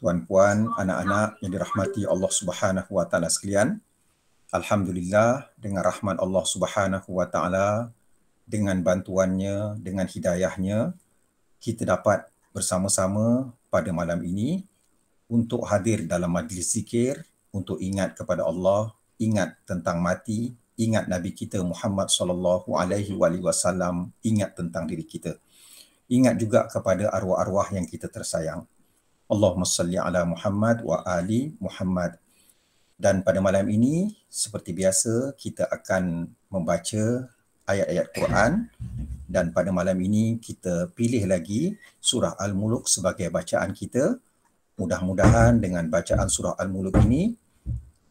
tuan-puan, anak-anak yang dirahmati Allah Subhanahu wa taala sekalian. Alhamdulillah, dengan rahmat Allah Subhanahu wa taala, dengan bantuannya, dengan hidayahnya, kita dapat bersama-sama pada malam ini untuk hadir dalam majlis zikir, untuk ingat kepada Allah, ingat tentang mati, ingat Nabi kita Muhammad sallallahu alaihi wasallam, ingat tentang diri kita. Ingat juga kepada arwah-arwah yang kita tersayang. Allahumma salli ala Muhammad wa ali Muhammad. Dan pada malam ini, seperti biasa, kita akan membaca ayat-ayat Quran. Dan pada malam ini, kita pilih lagi surah Al-Muluk sebagai bacaan kita. Mudah-mudahan dengan bacaan surah Al-Muluk ini,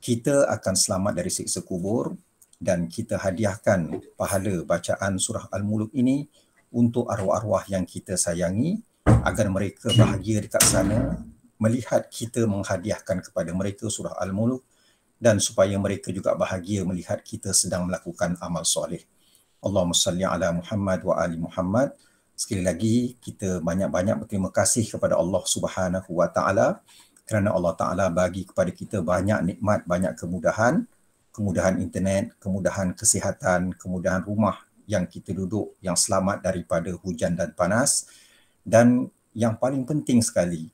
kita akan selamat dari siksa kubur dan kita hadiahkan pahala bacaan surah Al-Muluk ini untuk arwah-arwah yang kita sayangi agar mereka bahagia dekat sana melihat kita menghadiahkan kepada mereka surah Al-Muluk dan supaya mereka juga bahagia melihat kita sedang melakukan amal soleh. Allahumma salli ala Muhammad wa ali Muhammad. Sekali lagi kita banyak-banyak berterima kasih kepada Allah Subhanahu wa taala kerana Allah Taala bagi kepada kita banyak nikmat, banyak kemudahan, kemudahan internet, kemudahan kesihatan, kemudahan rumah yang kita duduk yang selamat daripada hujan dan panas, dan yang paling penting sekali,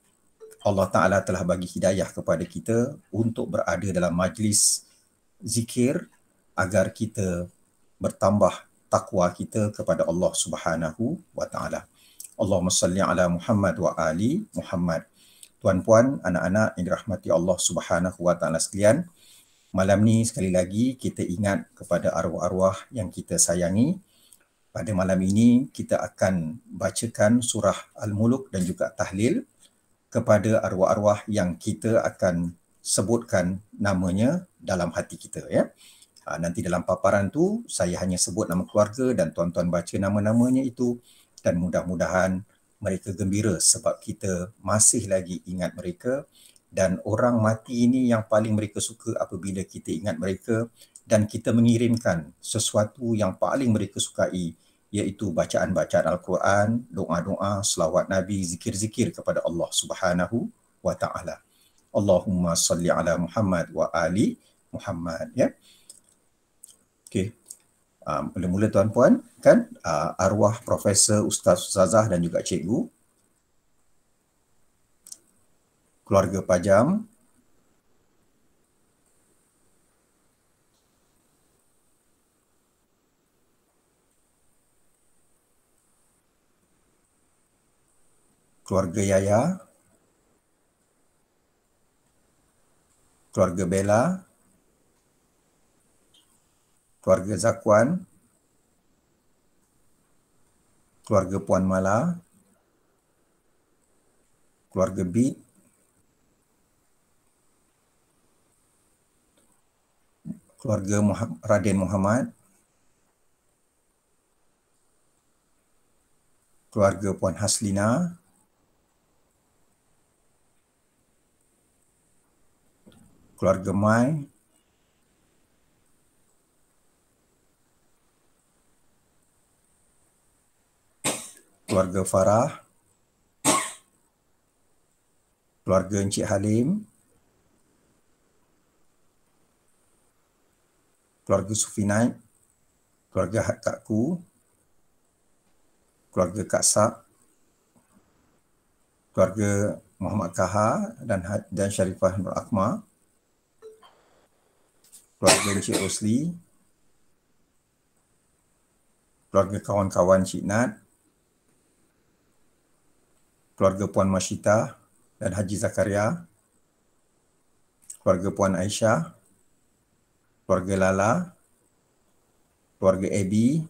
Allah Taala telah bagi hidayah kepada kita untuk berada dalam majlis zikir agar kita bertambah takwa kita kepada Allah Subhanahu wa taala. Allahumma salli ala Muhammad wa ali Muhammad. Tuan-puan, anak-anak yang dirahmati Allah Subhanahu wa taala sekalian, malam ni sekali lagi kita ingat kepada arwah-arwah yang kita sayangi. Pada malam ini kita akan bacakan surah Al-Muluk dan juga tahlil kepada arwah-arwah yang kita akan sebutkan namanya dalam hati kita, ya. Nanti dalam paparan tu saya hanya sebut nama keluarga dan tuan-tuan baca nama-namanya itu, dan mudah-mudahan mereka gembira sebab kita masih lagi ingat mereka, dan orang mati ini yang paling mereka suka apabila kita ingat mereka dan kita mengirimkan sesuatu yang paling mereka sukai, iaitu bacaan-bacaan Al-Quran, doa-doa, selawat Nabi, zikir-zikir kepada Allah Subhanahu wa taala. Allahumma salli ala Muhammad wa ali Muhammad, ya. Okey. Mula-mula tuan-puan, kan, arwah Profesor Ustaz Ustazah dan juga cikgu, keluarga Pajam, keluarga Yaya, keluarga Bella, keluarga Zakwan, keluarga Puan Mala, keluarga Bid, keluarga Raden Muhammad, keluarga Puan Haslina, keluarga Mai, keluarga Farah, keluarga Encik Halim, keluarga Sufinai, keluarga Kakku, keluarga Kak Sak, keluarga Muhammad Kaha dan Sharifah Nur Akmal, keluarga Encik Rosli, keluarga kawan-kawan Cik Nat, keluarga Puan Masyita dan Haji Zakaria, keluarga Puan Aisyah, keluarga Lala, keluarga Abby,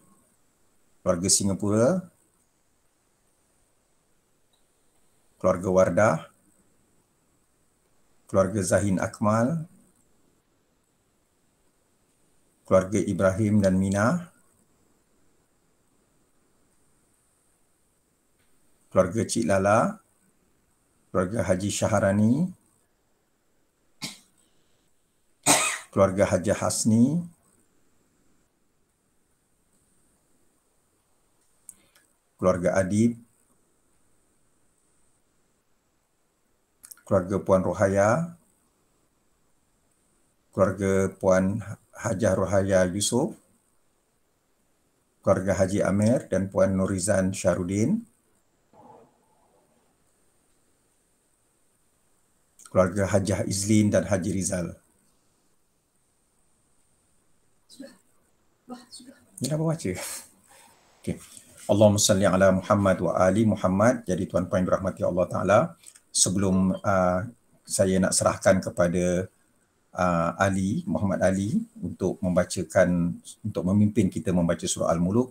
keluarga Singapura, keluarga Wardah, keluarga Zahin Akmal, keluarga Ibrahim dan Mina, keluarga Cik Lala, keluarga Haji Syaharani, keluarga Hajah Hasni, keluarga Adib, keluarga Puan Rohaya, keluarga Puan Hajah Rohaya Yusof, keluarga Haji Amir dan Puan Nurizan Syarudin, keluarga Hajah Izlin dan Haji Rizal. Ini apa baca? Okey. Allahumma salli ala Muhammad wa ali Muhammad. Jadi tuan-tuan yang dirahmati Allah Ta'ala, sebelum saya nak serahkan kepada Ali, Muhammad Ali untuk membacakan, untuk memimpin kita membaca surah Al-Muluk,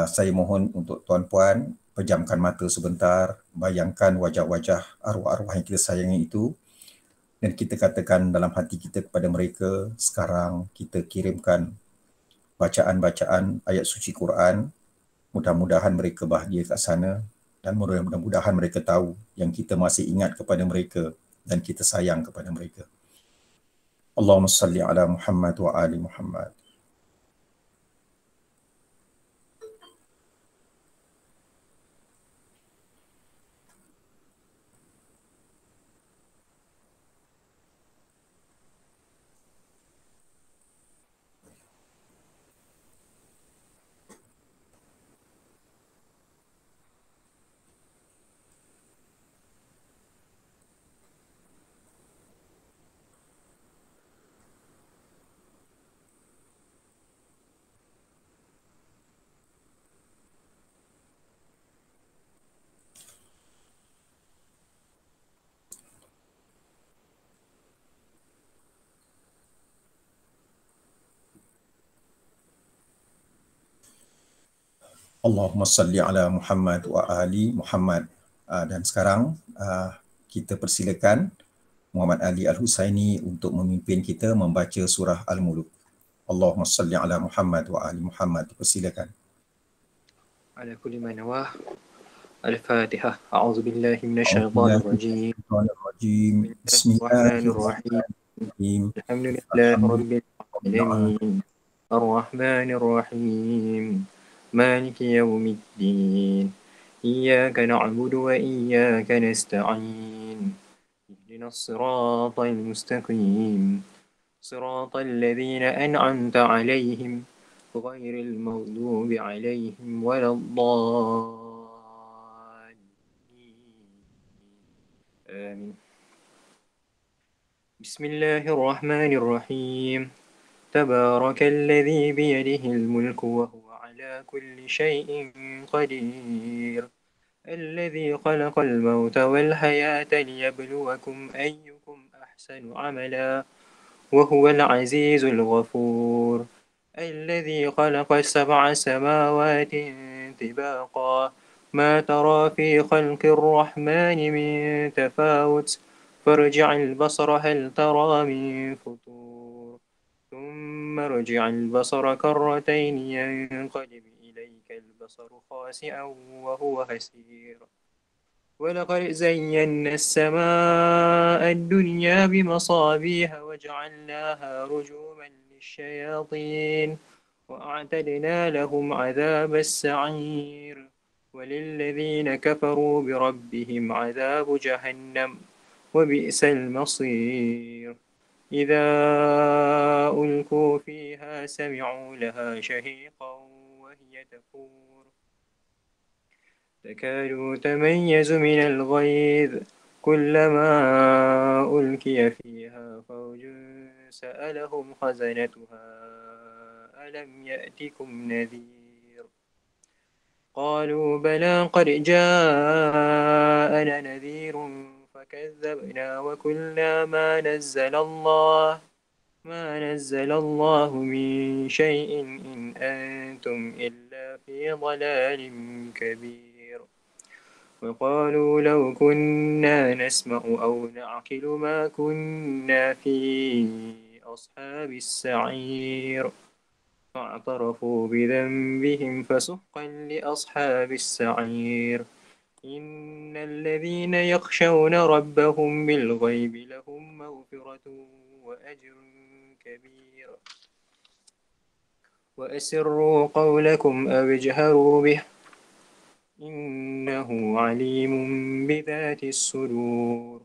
saya mohon untuk tuan-puan pejamkan mata sebentar, bayangkan wajah-wajah arwah-arwah yang kita sayangi itu dan kita katakan dalam hati kita kepada mereka, sekarang kita kirimkan bacaan-bacaan ayat suci Quran. Mudah-mudahan mereka bahagia kat sana dan mudah-mudahan mereka tahu yang kita masih ingat kepada mereka dan kita sayang kepada mereka. Allahumma salli ala Muhammad wa ali Muhammad. Allahumma salli ala Muhammad wa ali Muhammad. Dan sekarang kita persilakan Muhammad Ali Al-Husaini untuk memimpin kita membaca surah Al-Muluk. Allahumma salli ala Muhammad wa ali Muhammad. Persilakan. Ala kulli ma nawah. Al-Fatihah. A'udzu billahi minasyaitonir rajim. Bismillahirrahmanirrahim. Alhamdulillahi rabbil alamin. Ar-Rahmanir Rahim. Maliki yaumiddin. Iyyaka na'budu wa iyyaka nasta'in. Ihdinas siratal mustaqim. Siratal ladzina an'amta 'alaihim ghairil maghdubi 'alaihim waladdallin. Amin. Bismillahirrahmanirrahim. Tabarakalladzi biyadihil mulku wa huwa 'ala kulli syai'in qadir. Alladzi khalaqal mauta wal hayata liyabluwakum ayyukum ahsanu 'amala wa huwal 'azizul ghafur. الذي خلق سبع سماوات طباقا ما ترى في خلق الرحمن من تفاوت فارجع البصر هل ترى من فطور ثم ارجع البصر كرتين ينقلب إليك البصر خاسئا وهو حسير ولقد زينا السماء الدنيا بمصابيح وجعلناها رجوما الشياطين وأعتدنا لهم عذاب السعير وللذين كفروا بربهم عذاب جهنم وبئس المصير إذا ألقوا فيها سمعوا لها شهيقا وهي تفور تكاد تميز من الغيظ كلما ألقي فيها فوج سألهم خزنتها ألم يأتكم نذير قالوا بلى قد جاءنا نذير فكذبنا وقلنا ما نزل الله من شيء إن أنتم إلا في ضلال كبير وقالوا لو كنا نسمع أو نعقل ما كنا في أصحاب السعير فاعترفوا بذنبهم فسحقا لأصحاب السعير إن الذين يخشون ربهم بالغيب لهم مغفرة وأجر كبير وأسروا قولكم أو اجهروا به إنه عليم بذات الصدور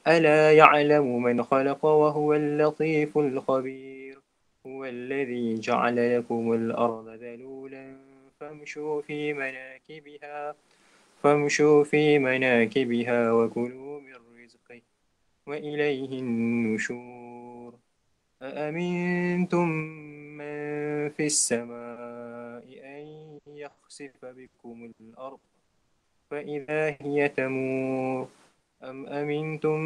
ألا يعلم من خلق وهو اللطيف الخبير هو الذي جعل لكم الأرض ذلولا فامشوا في مناكبها وكلوا من رزقه وإليه النشور أأمنتم من في السماء أن يخسف بكم الأرض فإذا هي تمور أم أمنتم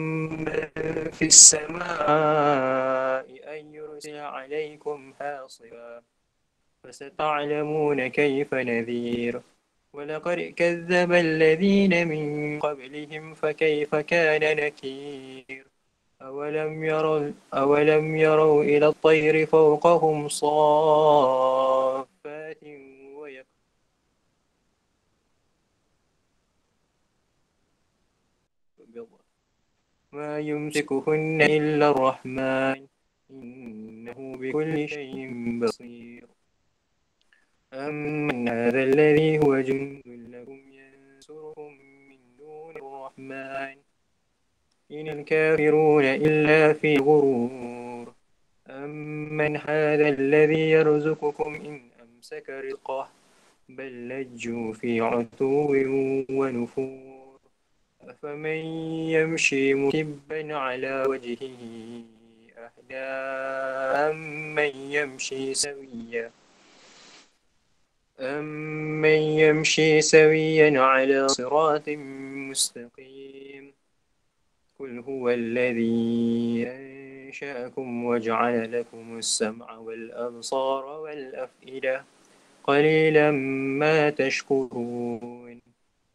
من في السماء أن يرسل عليكم حاصبا فستعلمون كيف نذير ولقد كذب الذين من قبلهم فكيف كان نكير أولم يروا إلى الطير فوقهم صافات ويقبض ما يمسكهن إلا الرحمن إنه بكل شيء بصير أمن هذا الذي هو جند لكم ينصركم من دون الرحمن إن الكافرون إلا في غرور أمن هذا الذي يرزقكم إن أمسك رزقه بل لجوا في عتو ونفور أفمن يمشي مكبا على وجهه أهدى أمن يمشي سويا على صراط مستقيم قل هو الذي أنشأكم وجعل لكم السمع والأبصار والأفئدة قليلا ما تشكرون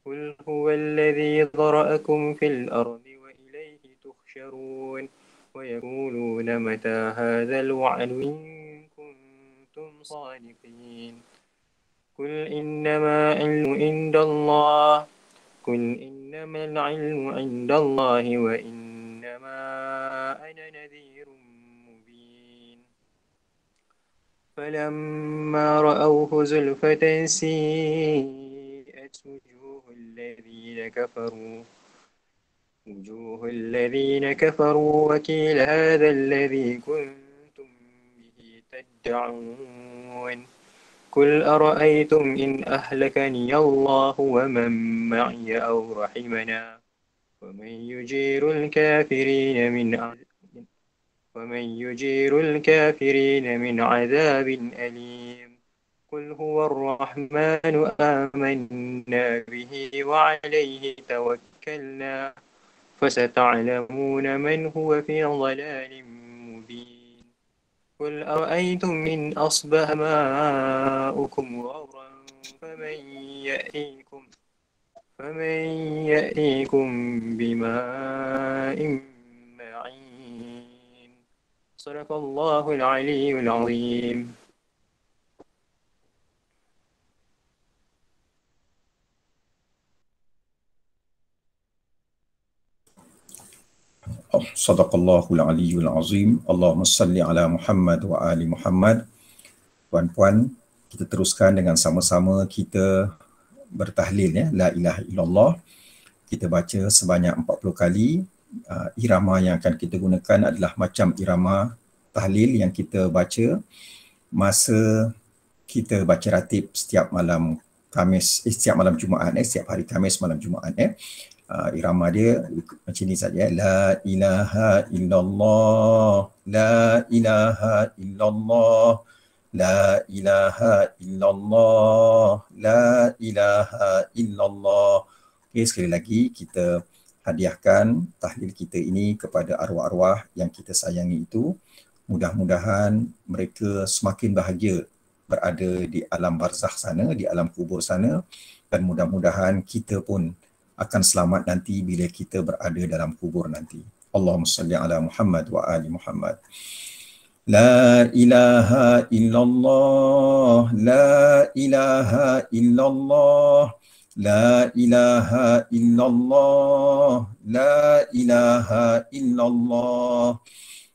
قل هو الذي ذرأكم في الأرض وإليه تحشرون ويقولون متى هذا الوعد إن كنتم صادقين قل إنما العلم عند الله وإنما أنا نذير مبين فلما رأوه زلفة سيئت وجوه الذين كفروا وقيل هذا الذي كنتم به تدعون قل أرأيتم إن أهلكني الله ومن معي أو رحمنا ومن يجير الكافرين من عذاب أليم قل هو الرحمن آمنا به وعليه توكلنا فستعلمون من هو في ضلال مبين قل أرأيتم إن أصبح ماؤكم غورا فمن يأتيكم بماء معين صدق الله العلي العظيم Sadaqallahul Aliyyul Azim. Allahumma salli ala Muhammad wa ali Muhammad. Puan-puan, kita teruskan dengan sama-sama kita bertahlil ya, la ilaha illallah. Kita baca sebanyak 40 kali. Irama yang akan kita gunakan adalah macam irama tahlil yang kita baca masa kita baca ratib setiap malam Jumaat, setiap hari Khamis malam Jumaat. Irama dia macam ni saja. La ilaha illallah, la ilaha illallah, la ilaha illallah, la ilaha illallah. Okay, sekali lagi kita hadiahkan tahlil kita ini kepada arwah-arwah yang kita sayangi itu. Mudah-mudahan mereka semakin bahagia berada di alam barzakh sana, di alam kubur sana, dan mudah-mudahan kita pun akan selamat nanti bila kita berada dalam kubur nanti. Allahumma salli ala Muhammad wa ali Muhammad. La ilaha illallah, la ilaha illallah, la ilaha illallah, la ilaha illallah,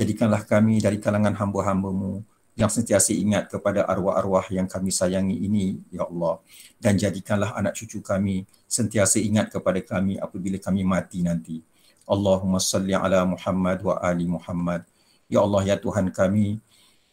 Jadikanlah kami dari kalangan hamba-hamba-Mu yang sentiasa ingat kepada arwah-arwah yang kami sayangi ini, ya Allah. Dan jadikanlah anak cucu kami sentiasa ingat kepada kami apabila kami mati nanti. Allahumma salli ala Muhammad wa ali Muhammad. Ya Allah, ya Tuhan kami,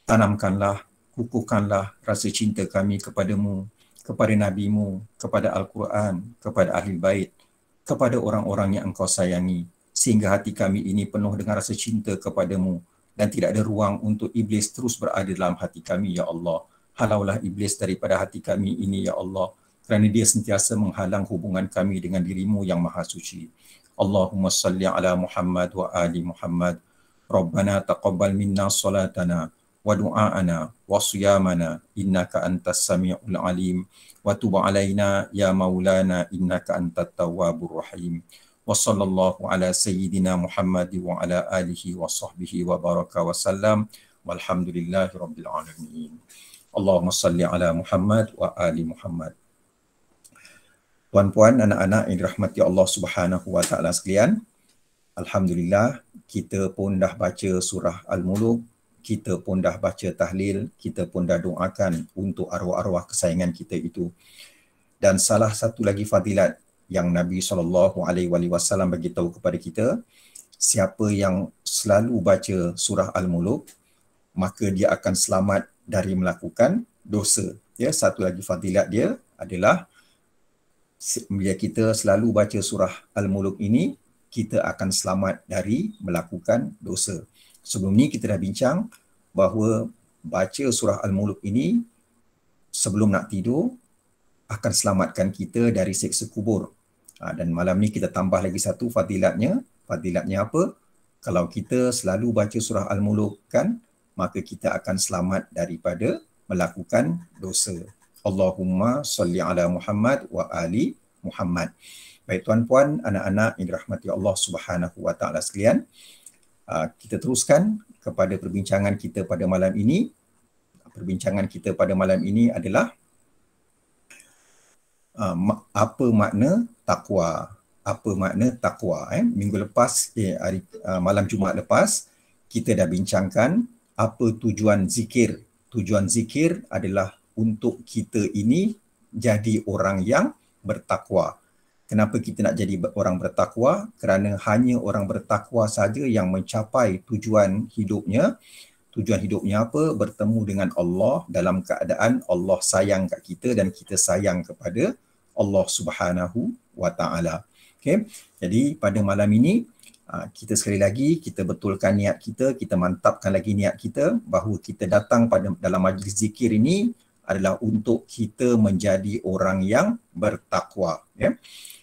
tanamkanlah, kukuhkanlah rasa cinta kami kepadamu, kepada Nabi-Mu, kepada Al-Quran, kepada Ahli Bait, kepada orang-orang yang Engkau sayangi, sehingga hati kami ini penuh dengan rasa cinta kepadamu dan tidak ada ruang untuk iblis terus berada dalam hati kami, ya Allah. Halaulah iblis daripada hati kami ini, ya Allah, kerana dia sentiasa menghalang hubungan kami dengan diri-Mu yang maha suci. Allahumma salli ala Muhammad wa ali Muhammad. Rabbana taqabbal minna salatana wa du'aana wa siyamana innaka antas sami'ul alim wa tub alaina ya maulana innaka antat tawwabur rahim. Wa sallallahu ala sayyidina Muhammad wa ala alihi wa sahbihi wa baraka wa sallam walhamdulillahi rabbil alamin. Allahumma salli ala Muhammad wa ali Muhammad. Puan-puan, anak-anak yang dirahmati Allah Subhanahu wa taala sekalian, alhamdulillah kita pun dah baca surah Al-Mulk, kita pun dah baca tahlil, kita pun dah doakan untuk arwah-arwah kesayangan kita itu. Dan salah satu lagi fadilat yang Nabi SAW beritahu kepada kita, siapa yang selalu baca surah Al-Mulk, maka dia akan selamat dari melakukan dosa. Ya, satu lagi fadilat dia adalah bila kita selalu baca surah Al-Mulk ini, kita akan selamat dari melakukan dosa. Sebelum ni kita dah bincang bahawa baca surah Al-Mulk ini sebelum nak tidur akan selamatkan kita dari siksa kubur. Dan malam ni kita tambah lagi satu fadilatnya. Fadilatnya apa? Kalau kita selalu baca surah Al-Mulk kan, maka kita akan selamat daripada melakukan dosa. Allahumma salli ala Muhammad wa ali Muhammad. Baik tuan-puan, anak-anak yang dirahmati Allah Subhanahu wa taala sekalian, kita teruskan kepada perbincangan kita pada malam ini. Perbincangan kita pada malam ini adalah apa makna takwa? Apa makna takwa? Minggu lepas, malam Jumaat lepas, kita dah bincangkan apa tujuan zikir. Tujuan zikir adalah untuk kita ini jadi orang yang bertakwa. Kenapa kita nak jadi orang bertakwa? Kerana hanya orang bertakwa saja yang mencapai tujuan hidupnya. Tujuan hidupnya apa? Bertemu dengan Allah dalam keadaan Allah sayang kat kita dan kita sayang kepada Allah Subhanahu wa taala. Okey. Jadi pada malam ini kita sekali lagi kita betulkan niat kita mantapkan lagi niat kita bahawa kita datang pada dalam majlis zikir ini adalah untuk kita menjadi orang yang bertakwa, ya.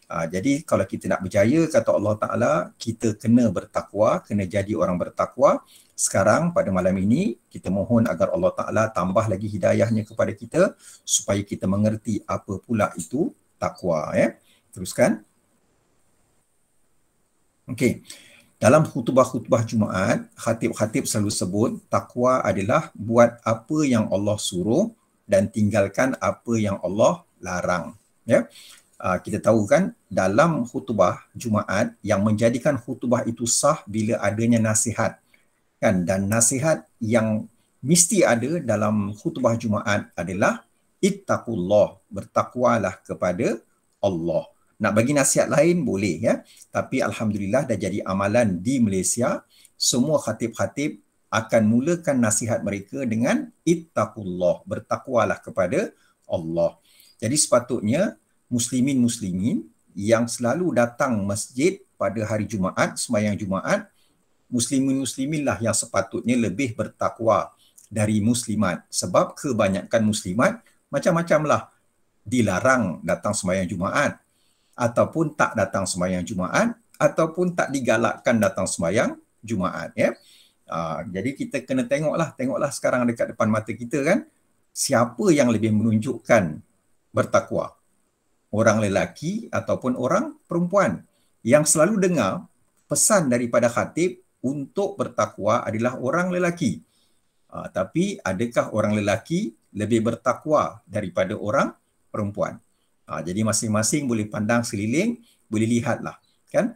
Jadi kalau kita nak berjaya, kata Allah Ta'ala, kita kena bertakwa, kena jadi orang bertakwa. Sekarang pada malam ini kita mohon agar Allah Ta'ala tambah lagi hidayahnya kepada kita supaya kita mengerti apa pula itu takwa, ya. Teruskan. Okey. Dalam khutbah-khutbah Jumaat, khatib-khatib selalu sebut takwa adalah buat apa yang Allah suruh dan tinggalkan apa yang Allah larang, ya. Kita tahu kan dalam khutbah Jumaat yang menjadikan khutbah itu sah bila adanya nasihat, kan, dan nasihat yang mesti ada dalam khutbah Jumaat adalah ittaqullah, bertakwalah kepada Allah. Nak bagi nasihat lain boleh, ya, tapi alhamdulillah dah jadi amalan di Malaysia, semua khatib-khatib akan mulakan nasihat mereka dengan ittaqullah, bertakwalah kepada Allah. Jadi sepatutnya muslimin-muslimin yang selalu datang masjid pada hari Jumaat, sembahyang Jumaat, muslimin-muslimin lah yang sepatutnya lebih bertakwa dari muslimat. Sebab kebanyakan muslimat macam-macam lah, dilarang datang sembahyang Jumaat, ataupun tak datang sembahyang Jumaat, ataupun tak digalakkan datang sembahyang Jumaat, ya. Jadi kita kena tengoklah sekarang dekat depan mata kita kan, siapa yang lebih menunjukkan bertakwa, orang lelaki ataupun orang perempuan. Yang selalu dengar pesan daripada khatib untuk bertakwa adalah orang lelaki. Tapi adakah orang lelaki lebih bertakwa daripada orang perempuan? Jadi masing-masing boleh pandang seliling, boleh lihatlah, kan.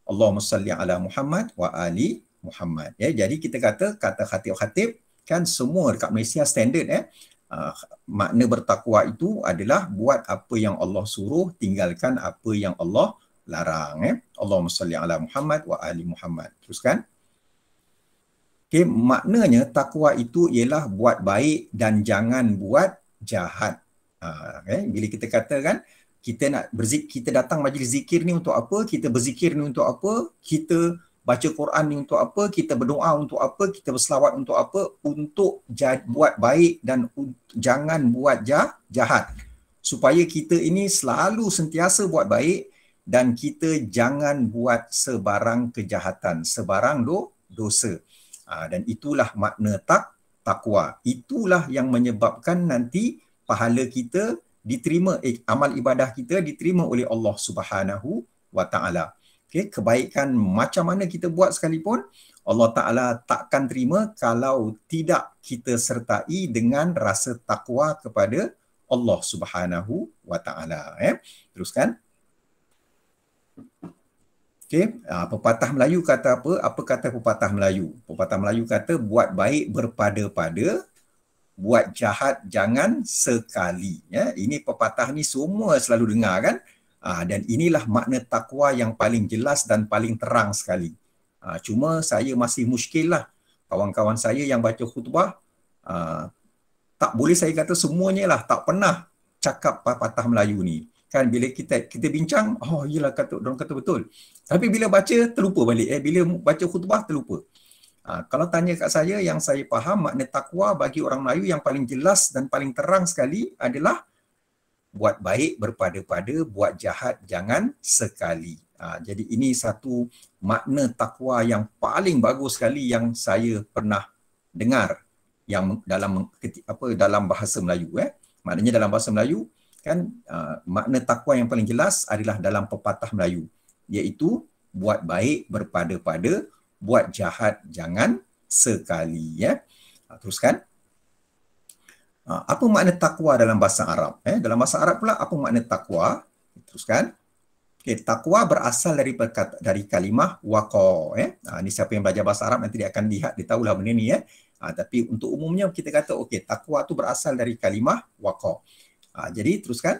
Allahumma salli ala Muhammad wa ali Muhammad. Ya, jadi kita kata khatib-khatib kan semua dekat Malaysia standard makna bertakwa itu adalah buat apa yang Allah suruh, tinggalkan apa yang Allah larang. Allahumma salli ala Muhammad wa ali Muhammad. Teruskan. Okay, maknanya takwa itu ialah buat baik dan jangan buat jahat. Bila kita katakan kita nak kita datang majlis zikir ni untuk apa, kita berzikir ni untuk apa, kita baca Quran ni untuk apa, kita berdoa untuk apa, kita berselawat untuk apa, untuk buat baik dan jangan buat jahat. Supaya kita ini selalu sentiasa buat baik dan kita jangan buat sebarang kejahatan, sebarang dosa. Dan itulah makna takwa. Itulah yang menyebabkan nanti pahala kita diterima, amal ibadah kita diterima oleh Allah Subhanahu wa taala. Okay, kebaikan macam mana kita buat sekalipun, Allah Taala takkan terima kalau tidak kita sertai dengan rasa takwa kepada Allah Subhanahu wa taala. Teruskan. Okay. Pepatah Melayu kata apa? Apa kata pepatah Melayu? Pepatah Melayu kata buat baik berpada-pada, buat jahat jangan sekali. Ya, ini pepatah ni semua selalu dengar kan? Dan inilah makna takwa yang paling jelas dan paling terang sekali. Cuma saya masih muskil lah. Kawan-kawan saya yang baca khutbah, tak boleh saya kata semuanya lah tak pernah cakap pepatah Melayu ni. Kan bila kita bincang, oh iyalah orang kata betul. Tapi bila baca terlupa balik. Bila baca khutbah terlupa. Kalau tanya kat saya, yang saya faham makna takwa bagi orang Melayu yang paling jelas dan paling terang sekali adalah buat baik berpada-pada, buat jahat jangan sekali. Jadi ini satu makna takwa yang paling bagus sekali yang saya pernah dengar yang dalam bahasa Melayu. Maknanya dalam bahasa Melayu kan makna takwa yang paling jelas adalah dalam pepatah Melayu, iaitu buat baik berpada-pada, buat jahat jangan sekali. Teruskan. Apa makna takwa dalam bahasa Arab? Dalam bahasa Arab pula apa makna takwa? Teruskan. Okay, takwa berasal dari kalimah waqa. Ini siapa yang belajar bahasa Arab nanti dia akan lihat, dia tahulah benda ni. Tapi untuk umumnya kita kata okey, takwa tu berasal dari kalimah waqa. Jadi teruskan.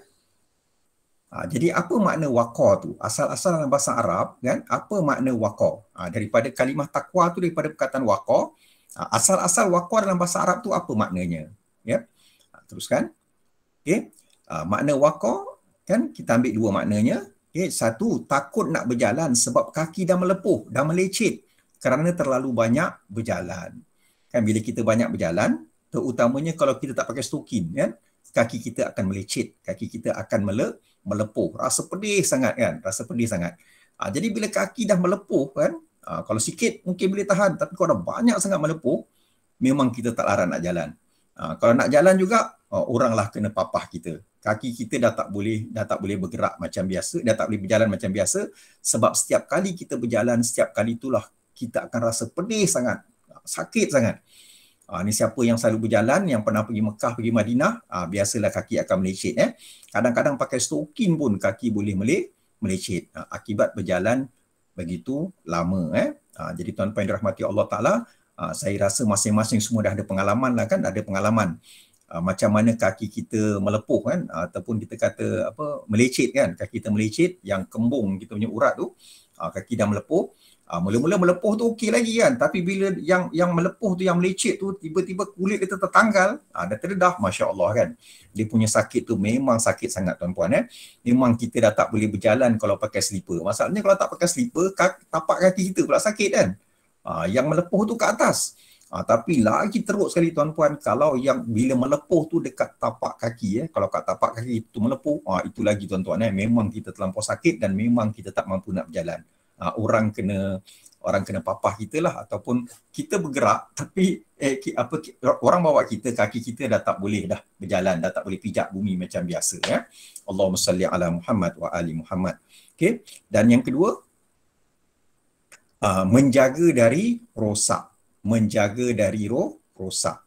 Jadi apa makna waqa tu? Asal-asal dalam bahasa Arab kan, apa makna waqa? Daripada kalimah takwa tu, daripada perkataan waqa, asal-asal waqa dalam bahasa Arab tu apa maknanya? Ya. Teruskan. Okey. Makna waqa kan kita ambil dua maknanya. Okey, satu, takut nak berjalan sebab kaki dah melepuh, dah melecet kerana terlalu banyak berjalan. Kan bila kita banyak berjalan, terutamanya kalau kita tak pakai stokin kan, kaki kita akan melecet, kaki kita akan melepuh. Rasa pedih sangat kan, rasa pedih sangat. Jadi bila kaki dah melepuh kan, kalau sikit mungkin boleh tahan, tapi kalau dah banyak sangat melepuh, memang kita tak larang nak jalan. Kalau nak jalan juga, oranglah kena papah kita. Kaki kita dah tak boleh bergerak macam biasa, dah tak boleh berjalan macam biasa, sebab setiap kali kita berjalan, setiap kali itulah kita akan rasa pedih sangat, sakit sangat. Ni siapa yang selalu berjalan, yang pernah pergi Mekah, pergi Madinah, biasalah kaki akan melecet. Kadang-kadang pakai stokin pun kaki boleh melecet akibat berjalan begitu lama. Jadi tuan-tuan yang dirahmati Allah Ta'ala, saya rasa masing-masing semua dah ada pengalaman lah kan, ada pengalaman macam mana kaki kita melepuh kan, ataupun kita kata melecet kan, kaki kita melecet, yang kembung kita punya urat tu, kaki dah melepuh. Mula-mula melepuh tu okey lagi kan, tapi bila yang melepuh tu, yang melecet tu, tiba-tiba kulit kita tertanggal, dah terdedah, Masya Allah kan. Dia punya sakit tu memang sakit sangat tuan-puan. Memang kita dah tak boleh berjalan kalau pakai slipper. Masalahnya kalau tak pakai slipper, tapak kaki kita pula sakit kan. Yang melepuh tu ke atas. Tapi lagi teruk sekali tuan-puan, kalau yang bila melepuh tu dekat tapak kaki, kalau kat tapak kaki tu melepuh, itu lagi tuan-tuan, memang kita terlampau sakit dan memang kita tak mampu nak berjalan. Orang kena papah kita lah, ataupun kita bergerak tapi orang bawa kita, kaki kita dah tak boleh dah berjalan, dah tak boleh pijak bumi macam biasa. Allahumma salli ala Muhammad wa ali Muhammad. Okay. Dan yang kedua, menjaga dari rosak. Menjaga dari rosak.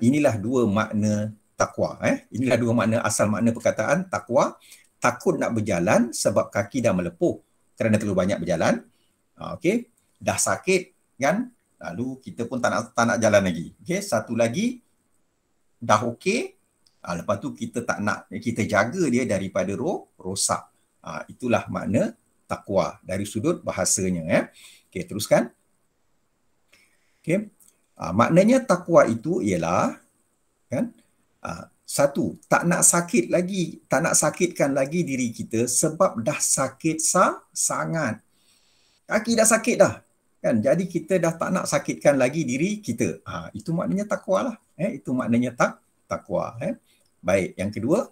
Inilah dua makna takwa. Inilah dua makna, asal makna perkataan takwa. Takut nak berjalan sebab kaki dah melepuh kerana terlalu banyak berjalan. Okey, dah sakit kan? Lalu kita pun tak nak jalan lagi. Okey, satu lagi dah okey, lepas tu kita tak nak, kita jaga dia daripada rosak. Itulah makna takwa dari sudut bahasanya, ya. Okey, teruskan. Okey. Maknanya takwa itu ialah, kan? Satu, tak nak sakitkan lagi diri kita sebab dah sakit sangat. Kaki dah sakit dah, kan? Jadi kita dah tak nak sakitkan lagi diri kita. Itu maknanya takwa lah. Itu maknanya takwa. Baik, yang kedua,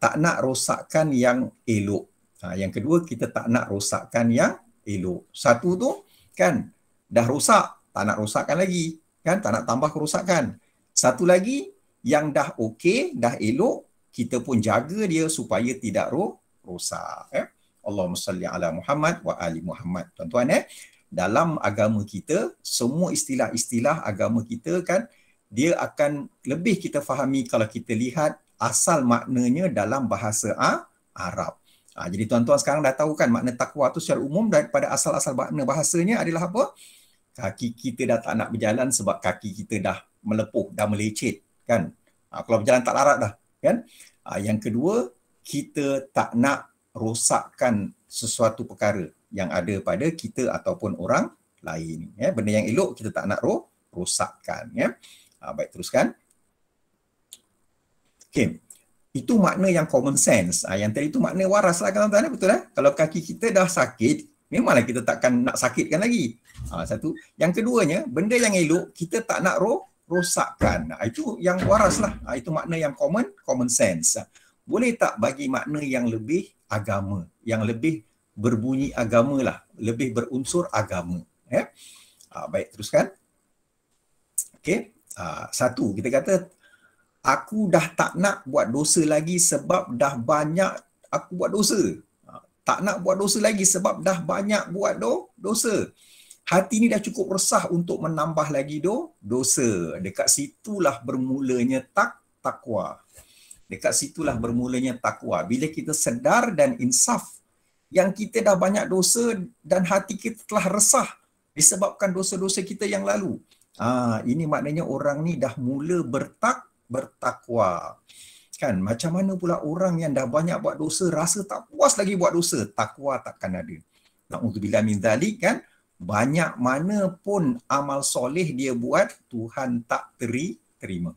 tak nak rosakkan yang elok. Yang kedua, kita tak nak rosakkan yang elok. Satu tu, kan, dah rosak, tak nak rosakkan lagi, kan? Tak nak tambah kerosakan. Satu lagi, yang dah okey, dah elok, kita pun jaga dia supaya tidak rosak. Allahumma salli ala Muhammad wa ali Muhammad. Tuan-tuan, dalam agama kita, semua istilah-istilah agama kita, kan, dia akan lebih kita fahami kalau kita lihat asal maknanya dalam bahasa Arab. Jadi tuan-tuan sekarang dah tahu kan makna takwa tu secara umum, daripada asal-asal makna bahasanya adalah apa? Kaki kita dah tak nak berjalan sebab kaki kita dah melepuh, dah melecet, kan? Kalau berjalan tak larat dah, kan? Yang kedua, kita tak nak rosakkan sesuatu perkara yang ada pada kita ataupun orang lain. Benda yang elok kita tak nak rosakkan. Baik, teruskan. Okey. Itu makna yang common sense. Yang tadi itu makna waras lah, tuan-tuan. Betul lah? Kalau kaki kita dah sakit, memanglah kita takkan nak sakitkan lagi. Satu. Yang keduanya, benda yang elok kita tak nak rosakkan. Itu yang waras lah. Itu makna yang common sense. Boleh tak bagi makna yang lebih agama, yang lebih berbunyi agama lah, lebih berunsur agama. Baik, teruskan. Okey. Satu, kita kata, aku dah tak nak buat dosa lagi sebab dah banyak aku buat dosa. Tak nak buat dosa lagi sebab dah banyak buat dosa. Hati ni dah cukup resah untuk menambah lagi dosa. Dekat situlah bermulanya takwa. Dekat situlah bermulanya takwa. Bila kita sedar dan insaf yang kita dah banyak dosa dan hati kita telah resah disebabkan dosa-dosa kita yang lalu. Ini maknanya orang ni dah mula bertakwa. Kan, macam mana pula orang yang dah banyak buat dosa rasa tak puas lagi buat dosa, takwa takkan ada. Na'udzubillah min dzalik, kan? Banyak mana pun amal soleh dia buat, Tuhan tak terima.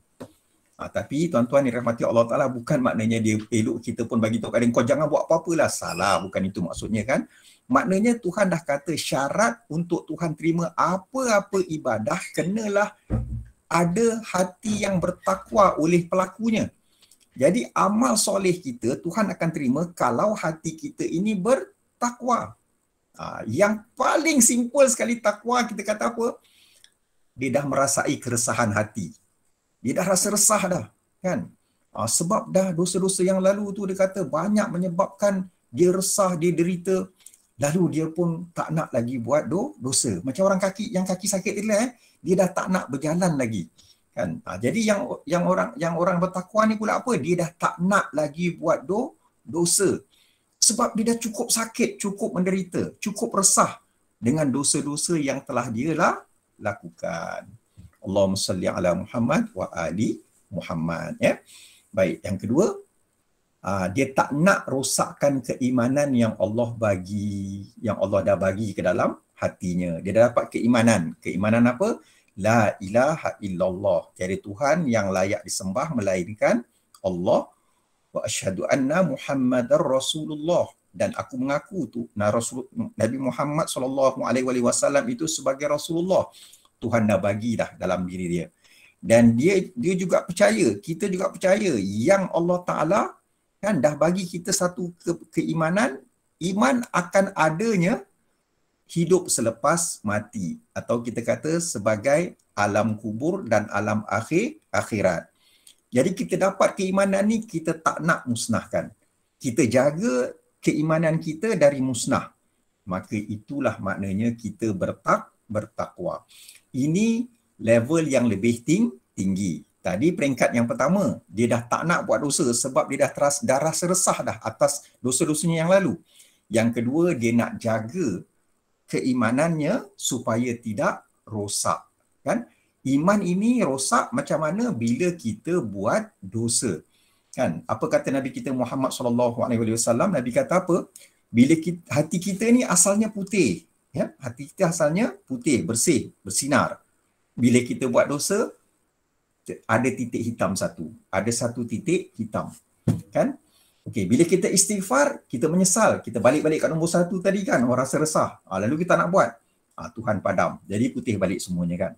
Tapi tuan-tuan dirahmati Allah Ta'ala, bukan maknanya dia elok kita pun bagi tahu kat dia, kau jangan buat apa-apalah. Salah, bukan itu maksudnya, kan? Maknanya Tuhan dah kata syarat untuk Tuhan terima apa-apa ibadah, kenalah ada hati yang bertakwa oleh pelakunya. Jadi amal soleh kita Tuhan akan terima kalau hati kita ini bertakwa. Yang paling simple sekali takwa, kita kata apa? Dia dah merasai keresahan hati. Dia dah rasa resah dah, kan? Sebab dah dosa-dosa yang lalu tu dia kata banyak menyebabkan dia resah, dia derita. Lalu dia pun tak nak lagi buat dosa. Macam orang yang kaki sakit tadi lah, dia dah tak nak berjalan lagi. Kan? Jadi yang orang bertakwa ni pula apa? Dia dah tak nak lagi buat dosa. Sebab dia dah cukup sakit, cukup menderita, cukup resah dengan dosa-dosa yang telah dia lakukan. Allahumma salli ala Muhammad wa ali Muhammad. Baik, yang kedua, dia tak nak rosakkan keimanan yang Allah dah bagi ke dalam hatinya. Dia dah dapat keimanan. Keimanan apa? La ilaha illallah. Tiada Tuhan yang layak disembah melainkan Allah. Wa asyhadu anna Muhammadar Rasulullah. Dan aku mengaku tu Nabi Muhammad SAW itu sebagai Rasulullah. Tuhan dah bagi dah dalam diri dia. Dan dia juga percaya, kita juga percaya yang Allah Ta'ala kan dah bagi kita satu keimanan, iman akan adanya hidup selepas mati, atau kita kata sebagai alam kubur dan alam akhirat. Jadi kita dapat keimanan ni, kita tak nak musnahkan. Kita jaga keimanan kita dari musnah. Maka itulah maknanya kita bertakwa. Ini level yang lebih tinggi. Tadi peringkat yang pertama, dia dah tak nak buat dosa sebab dia dah rasa resah dah atas dosa-dosanya yang lalu. Yang kedua, dia nak jaga keimanannya supaya tidak rosak. Kan? Iman ini rosak macam mana bila kita buat dosa. Kan? Apa kata Nabi kita Muhammad SAW? Nabi kata apa? Bila hati kita ni asalnya putih. Ya? Hati kita asalnya putih, bersih, bersinar. Bila kita buat dosa, ada titik hitam satu. Ada satu titik hitam. Kan? Okey, bila kita istighfar, kita menyesal. Kita balik-balik kat nombor satu tadi kan, orang rasa resah. Lalu kita nak buat. Tuhan padam. Jadi putih balik semuanya kan.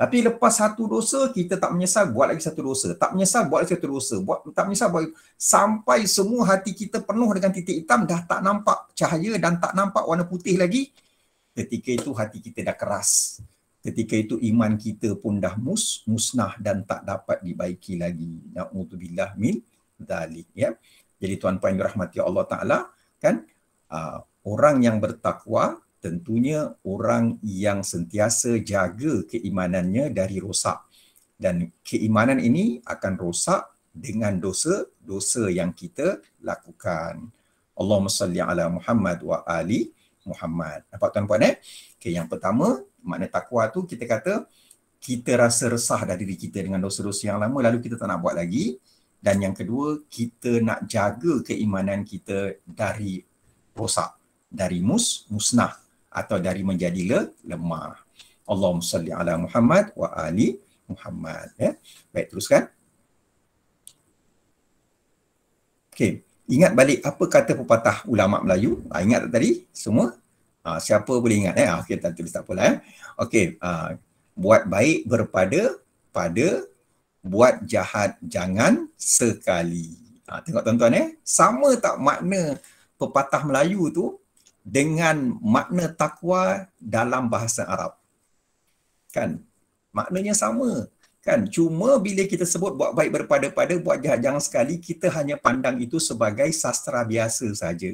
Tapi lepas satu dosa, kita tak menyesal, buat lagi satu dosa. Tak menyesal, buat lagi satu dosa. Tak menyesal, buat sampai semua hati kita penuh dengan titik hitam, dah tak nampak cahaya dan tak nampak warna putih lagi. Ketika itu hati kita dah keras. Ketika itu iman kita pun dah musnah dan tak dapat dibaiki lagi. Na'udzubillah min dzalik, ya. Jadi tuan-puan yang dirahmati Allah Ta'ala, kan, orang yang bertakwa tentunya orang yang sentiasa jaga keimanannya dari rosak. Dan keimanan ini akan rosak dengan dosa-dosa yang kita lakukan. Allahumma salli ala Muhammad wa ali Muhammad. Nampak tuan-puan Okay, yang pertama, makna takwa tu kita kata kita rasa resah dari diri kita dengan dosa-dosa yang lama lalu kita tak nak buat lagi. Dan yang kedua, kita nak jaga keimanan kita dari rosak, dari musnah atau dari menjadi lemah. Allahumma salli ala Muhammad wa ali Muhammad. Ya. Baik, teruskan. Okey, ingat balik apa kata pepatah ulama Melayu? Ingat tak tadi semua? Siapa boleh ingat? Okey, tak tulis tak apalah. Okey, buat baik pada buat jahat jangan sekali. Tengok tuan-tuan sama tak makna pepatah Melayu tu dengan makna takwa dalam bahasa Arab? Kan? Maknanya sama. Kan? Cuma bila kita sebut buat baik pada buat jahat jangan sekali, kita hanya pandang itu sebagai sastra biasa saja.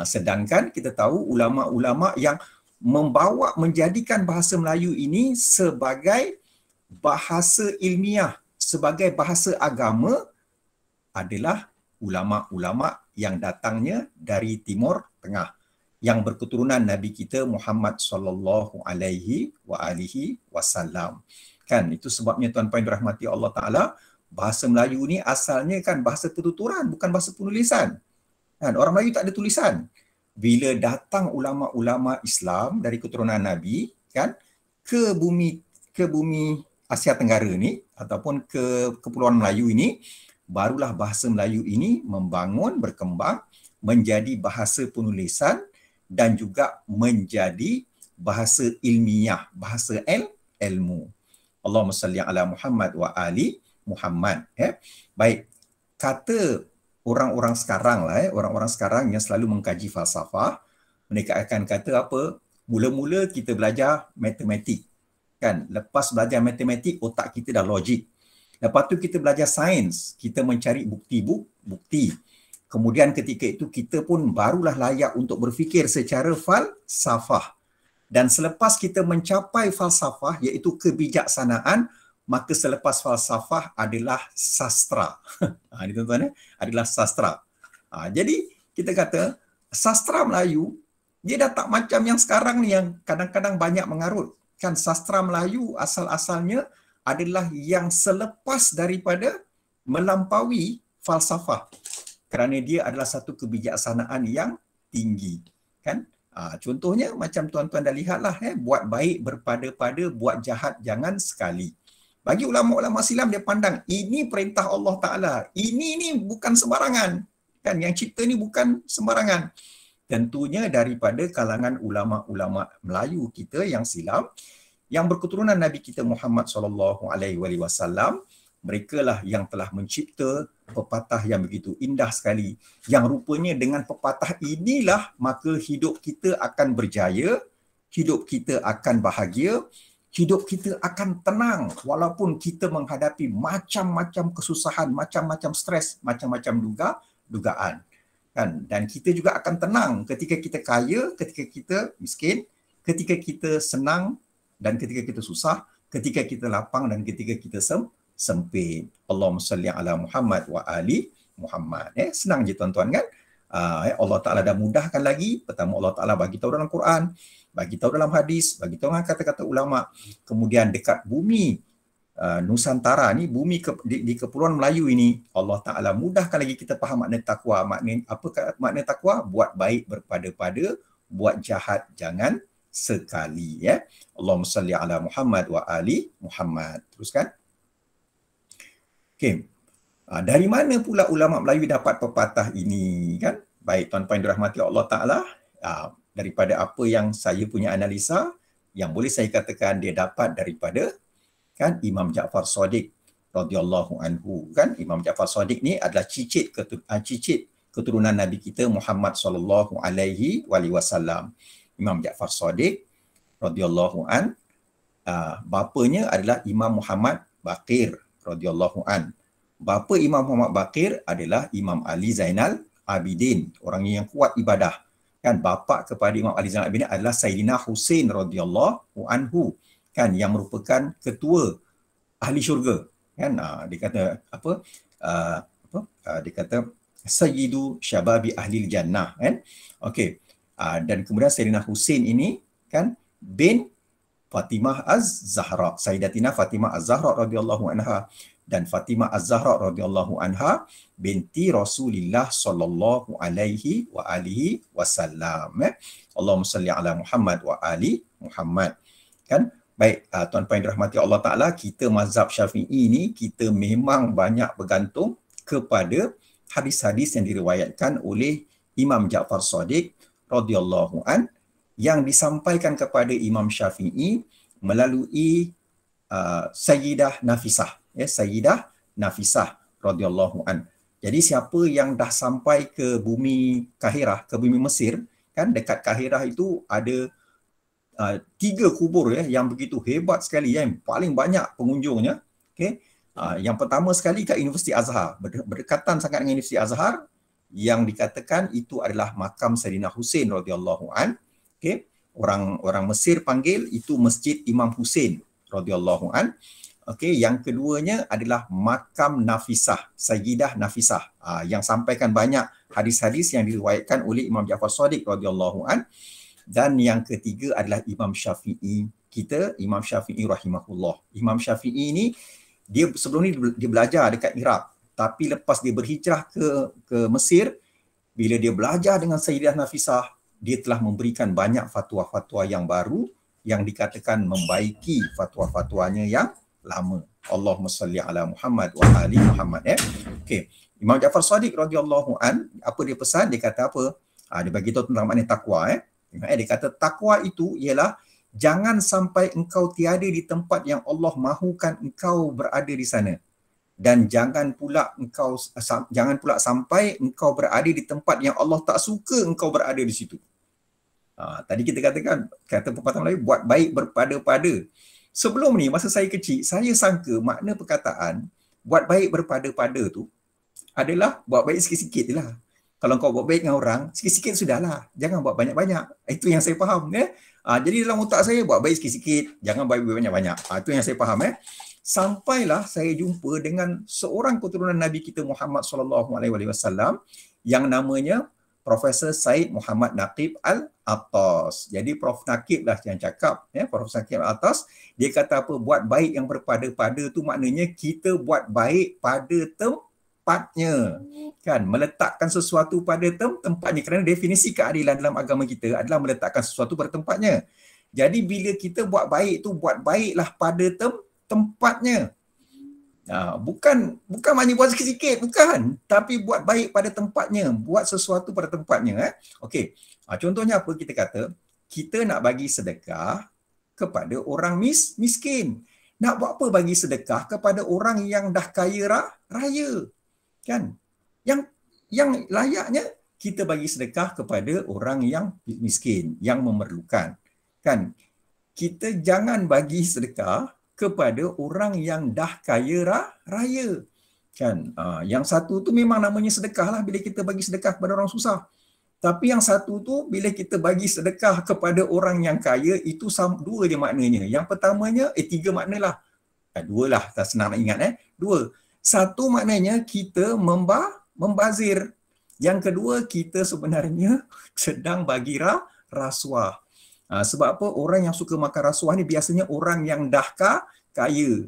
Sedangkan kita tahu ulama-ulama yang menjadikan bahasa Melayu ini sebagai bahasa ilmiah, sebagai bahasa agama adalah ulama-ulama yang datangnya dari Timur Tengah yang berketurunan Nabi kita Muhammad sallallahu alaihi wasallam. Kan, itu sebabnya tuan-puan yang dirahmati Allah Taala, bahasa Melayu ni asalnya kan bahasa pertuturan, bukan bahasa penulisan. Kan, orang Melayu tak ada tulisan. Bila datang ulama-ulama Islam dari keturunan Nabi kan ke bumi Asia Tenggara ni ataupun ke Kepulauan Melayu ini, barulah bahasa Melayu ini berkembang menjadi bahasa penulisan dan juga menjadi bahasa ilmiah, bahasa ilmu. Allahumma salli ala Muhammad wa ali Muhammad. Baik, kata orang-orang sekarang orang-orang sekarang yang selalu mengkaji falsafah, mereka akan kata apa? Mula-mula kita belajar matematik. Kan, lepas belajar matematik, otak kita dah logik. Lepas tu kita belajar sains, kita mencari bukti. Kemudian ketika itu kita pun barulah layak untuk berfikir secara falsafah. Dan selepas kita mencapai falsafah, iaitu kebijaksanaan, maka selepas falsafah adalah sastra. Ini tuan-tuan adalah sastra. Jadi kita kata sastra Melayu, dia dah tak macam yang sekarang ni yang kadang-kadang banyak mengarut. Kan, sastra Melayu asal-asalnya adalah yang selepas daripada melampaui falsafah, kerana dia adalah satu kebijaksanaan yang tinggi. Kan? Contohnya macam tuan-tuan dah lihatlah, buat baik berpada-pada, buat jahat jangan sekali. Bagi ulama-ulama silam, dia pandang ini perintah Allah Ta'ala. Ini bukan sembarangan. Kan, yang cipta ni bukan sembarangan. Tentunya daripada kalangan ulama-ulama Melayu kita yang silam, yang berketurunan Nabi kita Muhammad sallallahu alaihi wasallam, merekalah yang telah mencipta pepatah yang begitu indah sekali, yang rupanya dengan pepatah inilah maka hidup kita akan berjaya, hidup kita akan bahagia, hidup kita akan tenang walaupun kita menghadapi macam-macam kesusahan, macam-macam stres, macam-macam dugaan. Kan? Dan kita juga akan tenang ketika kita kaya, ketika kita miskin, ketika kita senang dan ketika kita susah, ketika kita lapang dan ketika kita sempit. Allahumma salli ala Muhammad wa ali Muhammad. Senang je tuan-tuan kan? Allah Ta'ala dah mudahkan lagi. Pertama, Allah Ta'ala bagi tahu dalam Quran, bagi tahu dalam hadis, bagi tahu dengan kata-kata ulama. Kemudian dekat bumi Nusantara ni, bumi di Kepulauan Melayu ini, Allah Ta'ala mudahkan lagi kita faham makna takwa. Apa makna takwa? Buat baik berpada-pada, buat jahat jangan sekali. Allahumma salli ala Muhammad wa ali Muhammad. Teruskan. Okay. Dari mana pula ulama Melayu dapat pepatah ini, kan? Baik, tuan-tuan yang dirahmati Allah Ta'ala, daripada apa yang saya punya analisa, yang boleh saya katakan dia dapat daripada, kan, Imam Ja'far Shadiq radhiyallahu anhu, kan? Imam Ja'far Shadiq ni adalah cicit keturunan Nabi kita Muhammad sallallahu alaihi wasallam. Imam Ja'far Shadiq radhiyallahu an, bapanya adalah Imam Muhammad Baqir radhiyallahu an. Bapa Imam Muhammad Baqir adalah Imam Ali Zainal Abidin, orang yang kuat ibadah. Kan, bapa kepada Imam Ali Zainal Abidin adalah Sayyidina Husain radhiyallahu anhu, kan, yang merupakan ketua ahli syurga. Kan, dia kata dia kata Sayyidu Syababi Ahli Jannah, kan. Okey. Dan kemudian Sayyidina Husain ini, kan, bin Fatimah Az-Zahra, Sayyidatina Fatimah Az-Zahra radhiyallahu anha, dan Fatimah Az-Zahra radhiyallahu anha binti Rasulillah sallallahu alaihi wa alihi wasallam. Allahumma salli ala Muhammad wa ali Muhammad. Kan? Baik, tuan-tuan yang dirahmati Allah Ta'ala, kita mazhab Syafi'i ni, kita memang banyak bergantung kepada hadis-hadis yang diriwayatkan oleh Imam Ja'far Shadiq radhiyallahu an, yang disampaikan kepada Imam Syafi'i melalui Sayyidah Nafisah, Sayyidah Nafisah radhiyallahu an. Jadi siapa yang dah sampai ke bumi Kahirah, ke bumi Mesir, kan, dekat Kahirah itu ada 3 kubur yang begitu hebat sekali, yang paling banyak pengunjungnya. Okay. Yang pertama sekali kat Universiti Azhar, berdekatan sangat dengan Universiti Azhar, yang dikatakan itu adalah makam Sayyidina Husain radhiyallahu an. Okay. Orang Mesir panggil itu Masjid Imam Husain radhiyallahu an. Okey, yang keduanya adalah makam Nafisah, Sayyidah Nafisah, yang sampaikan banyak hadis-hadis yang diriwayatkan oleh Imam Ja'far Shadiq radhiyallahu an. Dan yang ketiga adalah Imam Syafi'i kita, Imam Syafi'i rahimahullah. Imam Syafi'i ini, dia sebelum ni dia belajar dekat Iraq, tapi lepas dia berhijrah ke Mesir, bila dia belajar dengan Sayyidah Nafisah, dia telah memberikan banyak fatwa-fatwa yang baru yang dikatakan membaiki fatwa-fatwanya yang lama. Allahumma salli ala Muhammad wa ali Muhammad. Okey, Imam Ja'far Shadiq radhiyallahu an, apa dia pesan? Dia kata apa? Dia bagi tahu tentang makna takwa. Dia kata takwa itu ialah jangan sampai engkau tiada di tempat yang Allah mahukan engkau berada di sana, dan jangan pula sampai engkau berada di tempat yang Allah tak suka engkau berada di situ. Tadi kita katakan, kata pepatah Melayu, buat baik berpada-pada. Sebelum ni, masa saya kecil, saya sangka makna perkataan buat baik berpada-pada tu adalah buat baik sikit-sikit je lah. Kalau kau buat baik dengan orang, sikit-sikit sudahlah. Jangan buat banyak-banyak. Itu yang saya faham. Jadi dalam otak saya, buat baik sikit-sikit, jangan buat baik banyak-banyak. Itu yang saya faham. Sampailah saya jumpa dengan seorang keturunan Nabi kita Muhammad SAW yang namanya Profesor Said Muhammad Naqib Al-Attas. Jadi Prof Naqib lah yang cakap, Prof Naqib Al-Attas, dia kata apa? Buat baik yang berpada-pada tu maknanya kita buat baik pada tempatnya. Kan, meletakkan sesuatu pada tempatnya, kerana definisi keadilan dalam agama kita adalah meletakkan sesuatu pada tempatnya. Jadi bila kita buat baik tu, buat baiklah pada tempatnya. Bukan maknanya buat sikit-sikit, bukan, tapi buat baik pada tempatnya, buat sesuatu pada tempatnya. Okey. Contohnya apa? Kita kata kita nak bagi sedekah kepada orang miskin. Nak buat apa bagi sedekah kepada orang yang dah kaya raya? Kan? Yang layaknya kita bagi sedekah kepada orang yang miskin, yang memerlukan. Kan? Kita jangan bagi sedekah kepada orang yang dah kaya raya. Kan? Yang satu tu memang namanya sedekah lah bila kita bagi sedekah kepada orang susah. Tapi yang satu tu bila kita bagi sedekah kepada orang yang kaya, itu dua je maknanya. Yang pertamanya, 3 makna lah. 2 lah, tak senang nak ingat. 2. Satu maknanya kita membazir. Yang kedua, kita sebenarnya sedang bagi rasuah. Sebab apa? Orang yang suka makan rasuah ni biasanya orang yang dah kaya.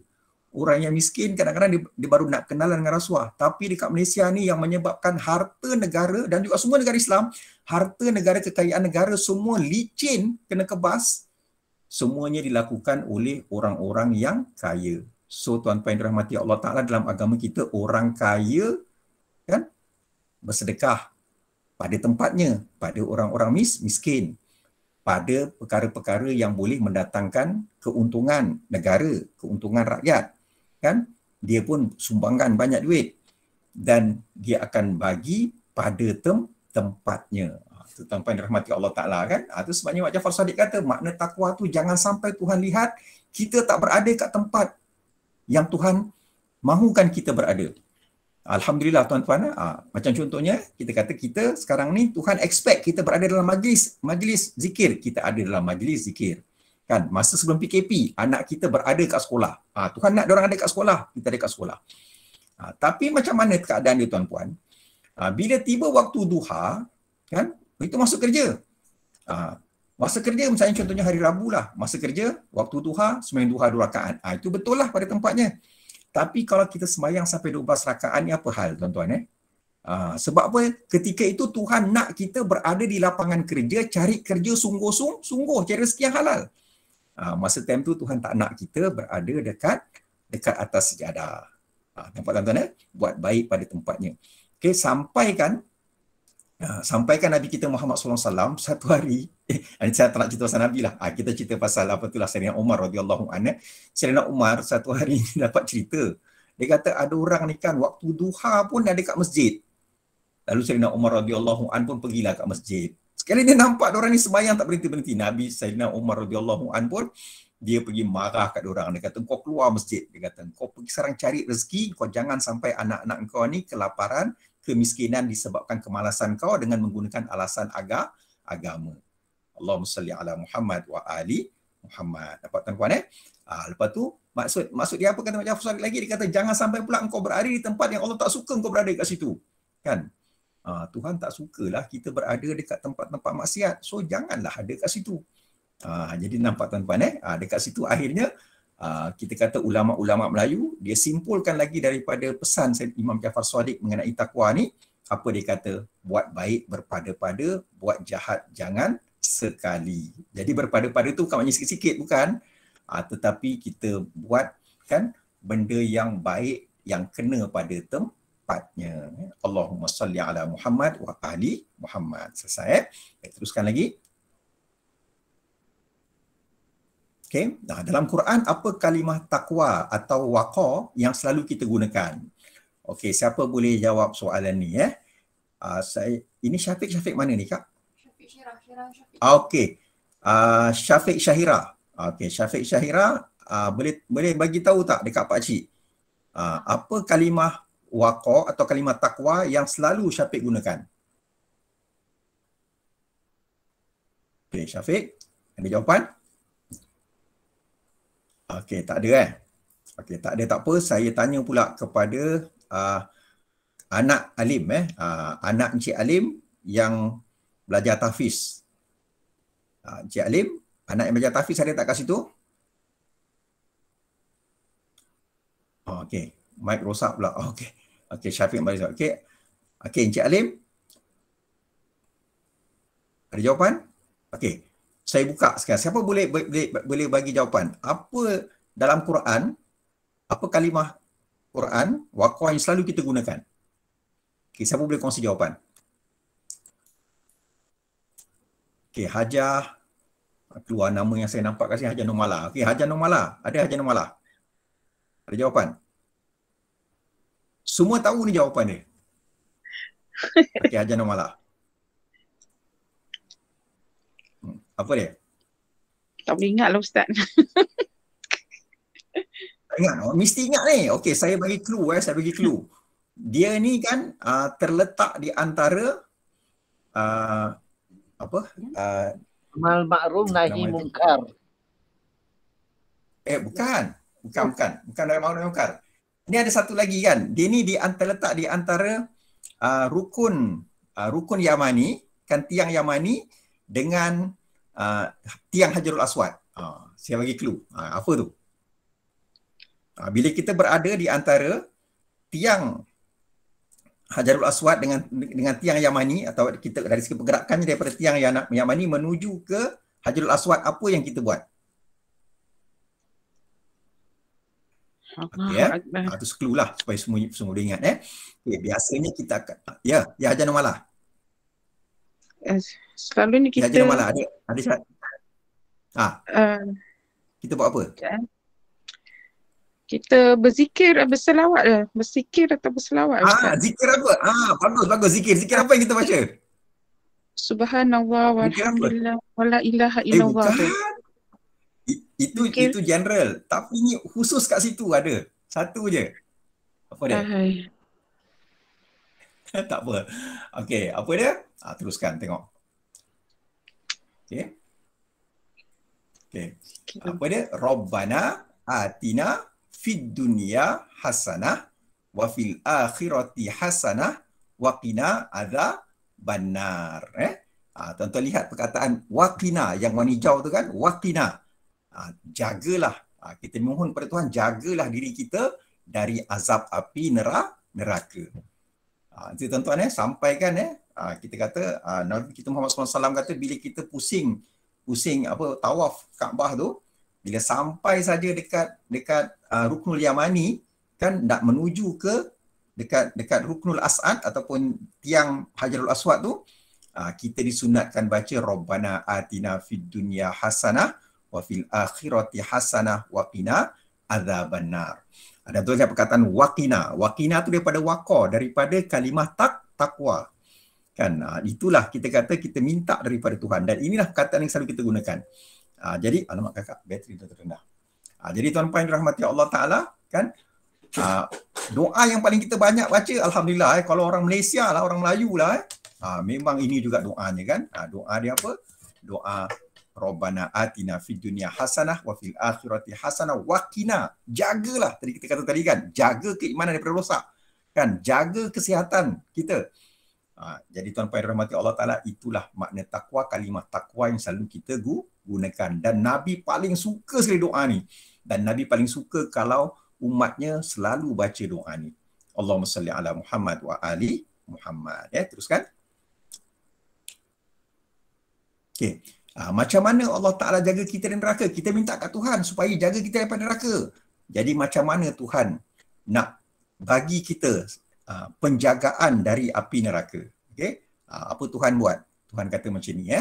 Orang yang miskin kadang-kadang dia baru nak kenalan dengan rasuah. Tapi dekat Malaysia ni yang menyebabkan harta negara dan juga semua negara Islam, harta negara, kekayaan negara semua licin, kena kebas, semuanya dilakukan oleh orang-orang yang kaya. So tuan-tuan yang dirahmati Allah Ta'ala, dalam agama kita, orang kaya kan bersedekah pada tempatnya, pada orang-orang miskin, pada perkara-perkara yang boleh mendatangkan keuntungan negara, keuntungan rakyat, kan? Dia pun sumbangkan banyak duit dan dia akan bagi pada tempatnya. Tuan-tuan dirahmati Allah Ta'ala kan. Itu sebabnya Mak Jafar Sadiq kata, makna takwa tu jangan sampai Tuhan lihat kita tak berada kat tempat yang Tuhan mahukan kita berada. Alhamdulillah tuan-tuan, macam contohnya kita kata kita sekarang ni Tuhan expect kita berada dalam majlis zikir, kita ada dalam majlis zikir. Kan, masa sebelum PKP, anak kita berada kat sekolah. Tuhan nak diorang ada kat sekolah, kita ada kat sekolah. Tapi macam mana keadaan dia tuan-puan? Bila tiba waktu duha, kan, itu masuk kerja. Masa kerja misalnya contohnya hari Rabu lah, masa kerja, waktu duha, sembahyang duha 2 rakaat. Itu betul lah pada tempatnya. Tapi kalau kita sembahyang sampai 12 rakaat ni apa hal tuan-tuan? Sebab apa? Ketika itu Tuhan nak kita berada di lapangan kerja, cari kerja sungguh-sungguh, cari rezeki yang halal. Masa time tu Tuhan tak nak kita berada dekat atas sejadah. Nampak tuan-tuan? Buat baik pada tempatnya. Okay, sampaikan Nabi kita Muhammad SAW satu hari, saya tak nak cerita pasal Nabi lah. Kita cerita pasal apa tu lah, Sayyidina Umar radhiyallahu anhu. Sayyidina Umar satu hari dapat cerita. Dia kata ada orang ni kan waktu duha pun ada kat masjid. Lalu Sayyidina Umar radhiyallahu anhu pun pergilah kat masjid. Sekali dia nampak orang ni sembahyang tak berhenti-berhenti. Nabi Sayyidina Umar radhiyallahu anhu pun dia pergi marah kat orang. Dia kata kau keluar masjid. Dia kata kau pergi sekarang cari rezeki, kau jangan sampai anak-anak kau ni kelaparan, kemiskinan disebabkan kemalasan kau dengan menggunakan alasan agama. Allahumma salli ala Muhammad wa ali Muhammad. Dapat tuan-tuan lepas tu maksud dia apa kata Mak Jafar lagi? Dia kata jangan sampai pula engkau berada di tempat yang Allah tak suka engkau berada kat situ. Kan? Tuhan tak sukalah kita berada dekat tempat-tempat maksiat. So janganlah ada kat situ. Jadi nampak tuan-tuan dekat situ akhirnya kita kata ulama-ulama Melayu dia simpulkan lagi daripada pesan Imam Jafar Shadiq mengenai takwa ni, apa dia kata? Buat baik berpada-pada, buat jahat jangan sekali. Jadi berpada-pada tu bukan maknanya sikit-sikit, bukan. Tetapi kita buat kan benda yang baik yang kena pada tempatnya. Allahumma salli ala Muhammad wa ali Muhammad. Selesai. Teruskan lagi. Okay. Dalam Quran apa kalimah takwa atau waqa yang selalu kita gunakan? Okey, siapa boleh jawab soalan ni ini Syafiq mana ni Kak? Syafiq Syahira. Okey. Syafiq Syahira. Okey, Syafiq Syahira boleh bagi tahu tak dekat Pak Cik? Apa kalimah waqa atau kalimah takwa yang selalu Syafiq gunakan? Okey, Syafiq, ada jawapan? Okey, tak ada Okey, tak ada, tak apa. Saya tanya pula kepada anak Alim anak Encik Alim yang belajar tahfiz. Encik Alim, anak yang belajar tahfiz ada tak kat situ? Okey, mic rosak pula. Okey, Syafiq balik. Okey, Encik Alim. Ada jawapan? Okey. Saya buka sekarang. Siapa boleh bagi jawapan? Apa dalam Quran, apa kalimah Quran, waqa yang selalu kita gunakan? Okey, siapa boleh kongsi jawapan? Okey, Hajah. Keluar nama yang saya nampak kat sini, Hajah Normala. Okey, Hajah Normala. Ada Hajah Normala? Ada jawapan? Semua tahu ni jawapan dia. Okey, Hajah Normala. Apa dia? Tak boleh ingat lah Ustaz. Ingat, mesti ingat ni. Okey, saya bagi clue saya bagi clue. Dia ni kan terletak di antara Amal ma'ruf nahi mungkar. Bukan dari ma'ruf nahi mungkar. Ini ada satu lagi kan. Dia ni terletak di antara rukun rukun Yamani, kan tiang Yamani dengan tiang Hajarul Aswad. Saya bagi clue. Apa tu? Bila kita berada di antara tiang Hajarul Aswad dengan tiang Yamani, atau kita dari segi pergerakannya daripada tiang Yamani menuju ke Hajarul Aswad, apa yang kita buat? Okey, itu clue lah supaya semua boleh ingat. Okay, biasanya kita akan, ya Hajar Numalah. Selalunya kita Hajar Numalah ada syarat. Kita buat apa? Kita berzikir, berselawat, berzikir atau berselawat, Ustaz. Zikir apa? Bagus zikir. Zikir apa yang kita baca? Subhanallah walhamdulillah wala ilaha illallah. Bukan. Itu general, tapi ni khusus kat situ ada. Satu je. Apa dia? Tak apa. Okey, apa dia? Teruskan tengok. Okey. Apa dia? Rabbana atina fid dunya hasanah wa fil akhirati hasanah wa qina adzabannar. Tuan-tuan lihat perkataan waqina yang warna hijau tu kan, waqina. Jagalah, kita mohon pada Tuhan, jagalah diri kita dari azab api neraka. Jadi tuan-tuan sampaikan kita kata Nabi kita Muhammad SAW kata bila kita pusing tawaf Kaabah tu, bila sampai saja dekat Ruknul Yamani kan, nak menuju ke dekat Ruknul As'ad ataupun tiang Hajarul Aswad tu, kita disunatkan baca Rabbana atina fid dunya hasanah wa fil akhirati hasanah wa qina adzabannar. Ada betul saya perkataan waqina. Waqina tu daripada waqa, daripada kalimah takwa. Kan, itulah kita kata kita minta daripada Tuhan, dan inilah perkataan yang selalu kita gunakan. Jadi alamak kakak, bateri dah terendah. Jadi tuan-tuan yang dirahmati Allah Taala kan, doa yang paling kita banyak baca alhamdulillah, kalau orang Malaysia lah, orang Melayu lah, memang ini juga doanya kan. Doa dia apa? Doa Rabbana atina fid dunya hasanah wa fil akhirati hasanah wa qina. Jagalah, tadi kita kata tadi kan, jaga keimanan daripada rosak. Kan, jaga kesihatan kita. Jadi tuan-tuan yang dirahmati Allah Taala, itulah makna takwa, kalimah takwa yang selalu kita gunakan. Dan Nabi paling suka sekali doa ni. Dan Nabi paling suka kalau umatnya selalu baca doa ni. Allahumma salli ala Muhammad wa ali Muhammad. Teruskan. Okey. Macam mana Allah Ta'ala jaga kita dari neraka? Kita minta kat Tuhan supaya jaga kita daripada neraka. Jadi macam mana Tuhan nak bagi kita penjagaan dari api neraka? Okay? Apa Tuhan buat? Tuhan kata macam ni.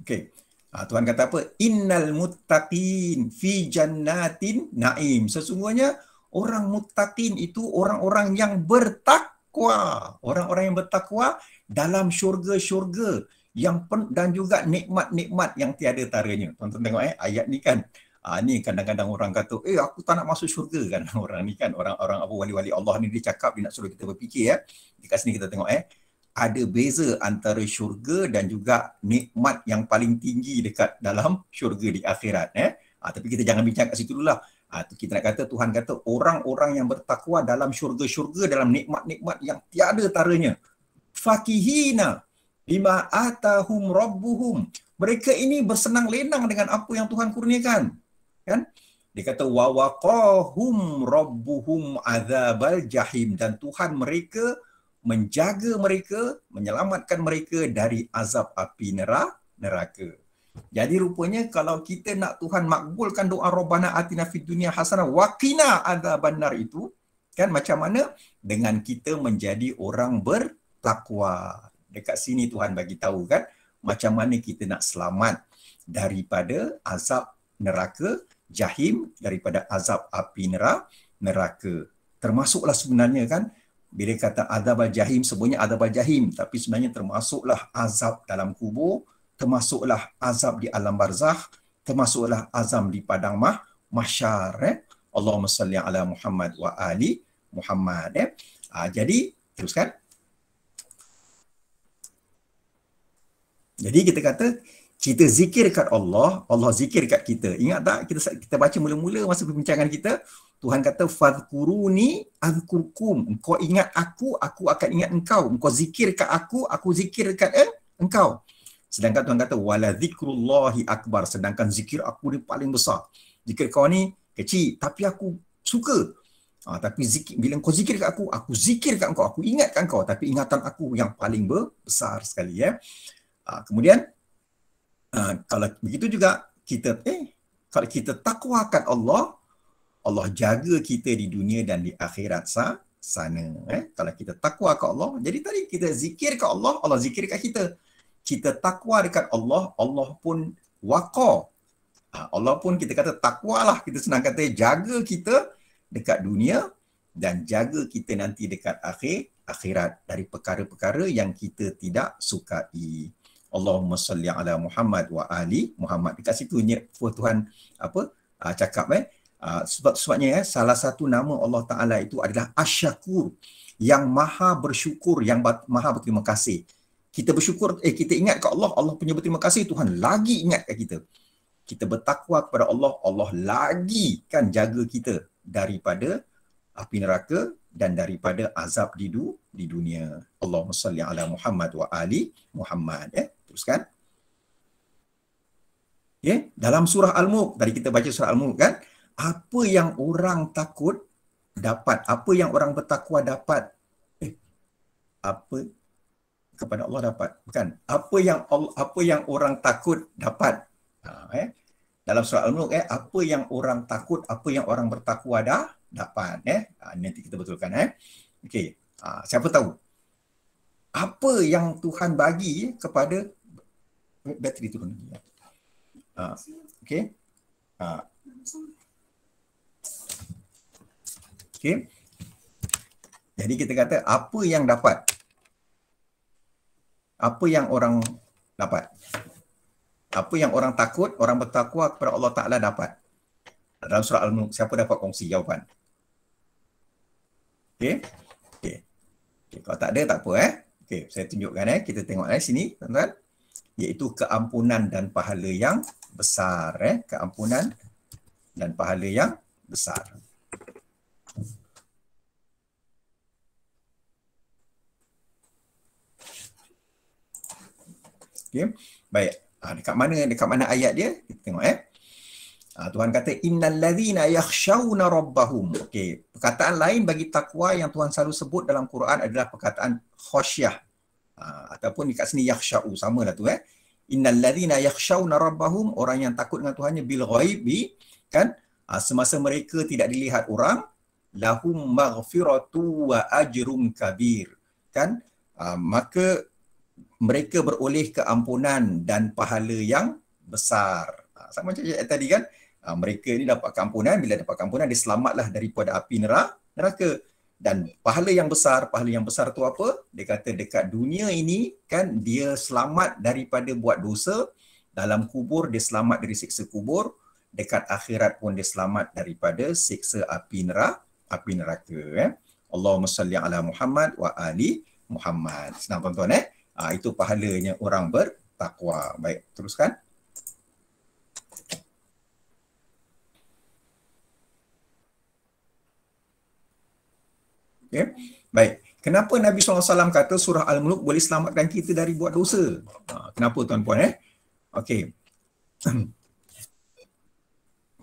Okay. Tuhan kata apa? Innal muttaqin fi jannatin naim. Sesungguhnya orang muttaqin itu orang-orang yang bertakwa. Orang-orang yang bertakwa dalam syurga-syurga yang dan juga nikmat-nikmat yang tiada taranya. Tuan-tuan tengok ayat ni kan. Ni kadang-kadang orang kata, aku tak nak masuk syurga kan. Orang ni kan, orang-orang apa wali-wali Allah ni dia cakap, dia nak suruh kita berfikir Dekat sini kita tengok ada beza antara syurga dan juga nikmat yang paling tinggi dekat dalam syurga di akhirat. Tapi kita jangan bincang kat situ dululah. Kita nak kata, Tuhan kata orang-orang yang bertakwa dalam syurga-syurga, dalam nikmat-nikmat yang tiada taranya. Fakihina bima atahum rabbuhum. Mereka ini bersenang lenang dengan apa yang Tuhan kurniakan. Kan? Dia kata wa waqahum rabbuhum adzabal jahim, dan Tuhan mereka menjaga mereka, menyelamatkan mereka dari azab api neraka. Jadi rupanya kalau kita nak Tuhan makbulkan doa Rabbana atina fid dunya hasanah wa qina adzabannar itu, kan macam mana? Dengan kita menjadi orang bertakwa. Dekat sini Tuhan bagi tahu kan macam mana kita nak selamat daripada azab neraka jahim, daripada azab api neraka. Termasuklah sebenarnya kan bila kata azab al-jahim, sebenarnya azab al-jahim, tapi sebenarnya termasuklah azab dalam kubur, termasuklah azab di alam barzakh, termasuklah azab di padang mahsyar. Allahumma salli ala Muhammad wa ali Muhammad. Jadi teruskan. Jadi kita kata kita zikir kat Allah, Allah zikir kat kita. Ingat tak kita baca mula-mula masa perbincangan kita, Tuhan kata fadhkuruni azkurkum. Engkau ingat aku akan ingat engkau. Engkau zikir kat aku zikir kat engkau. Sedangkan Tuhan kata wala zikrullahi akbar, sedangkan zikir aku ni paling besar. Zikir kau ni kecil tapi aku suka. Tapi bila kau zikir kat aku zikir kat engkau, aku ingat kat engkau, tapi ingatan aku yang paling besar sekali ya. Kemudian kalau begitu juga kita kalau kita takwa kat Allah, Allah jaga kita di dunia dan di akhirat sana. Kalau kita takwa kat Allah, jadi tadi kita zikir kat Allah, Allah zikir kat kita. Kita takwa dekat Allah, Allah pun waqa. Allah pun kita kata takwalah, kita senang kata jaga kita dekat dunia dan jaga kita nanti dekat akhirat dari perkara-perkara yang kita tidak sukai. Allahumma salli ala Muhammad wa ali Muhammad. Dekat situ Tuhan cakap sebabnya salah satu nama Allah Taala itu adalah Asy-Syakur, yang maha bersyukur, yang maha berterima kasih. Kita bersyukur, kita ingat ke Allah, Allah punya berterima kasih, Tuhan lagi ingat kat kita. Kita bertakwa kepada Allah, Allah lagi kan jaga kita daripada api neraka dan daripada azab di dunia. Allahumma salli ala Muhammad wa ali Muhammad. Teruskan. Dalam surah Al-Mulk, tadi kita baca surah Al-Mulk kan, apa yang orang takut dapat, apa yang orang bertakwa dapat, apa kepada Allah dapat, bukan, apa yang orang takut dapat. Dalam surah Al-Mulk, apa yang orang takut, apa yang orang bertakwa dapat. Nanti kita betulkan. Okey. Siapa tahu apa yang Tuhan bagi kepada bateri turun. Okey. Okey. Jadi kita kata apa yang dapat. Apa yang orang dapat. Apa yang orang takut, orang bertakwa kepada Allah Ta'ala dapat. Dalam surah Al-Mulk, siapa dapat kongsi jawapan? Okey. Kalau tak ada, tak apa. Okey, saya tunjukkan. Kita tengok sini, tuan-tuan. Iaitu keampunan dan pahala yang besar. Keampunan dan pahala yang besar. Okay. Baik. Dekat mana ayat dia? Kita tengok Tuhan kata innal ladzina yakhshawna rabbahum. Okey, perkataan lain bagi takwa yang Tuhan selalu sebut dalam Quran adalah perkataan khasyah. Ataupun dekat sini yakhshau, samalah tu Innal ladzina yakhshawna rabbahum, orang yang takut dengan Tuhannya bil ghaibi kan, semasa mereka tidak dilihat orang, lahum maghfiratu wa ajrun kabir kan, maka mereka beroleh keampunan dan pahala yang besar. Sama macam tadi kan, mereka ni dapat keampunan, bila dapat keampunan dia selamatlah daripada api neraka. Dan pahala yang besar tu apa? Dia kata dekat dunia ini kan dia selamat daripada buat dosa, dalam kubur dia selamat dari siksa kubur, dekat akhirat pun dia selamat daripada siksa api neraka. Allahumma salli ala Muhammad wa ali Muhammad. Senang tuan-tuan itu pahalanya orang bertakwa. Baik, teruskan. Okay. Baik. Kenapa Nabi SAW kata surah Al-Mulk boleh selamatkan kita dari buat dosa? Kenapa tuan-puan? Okey.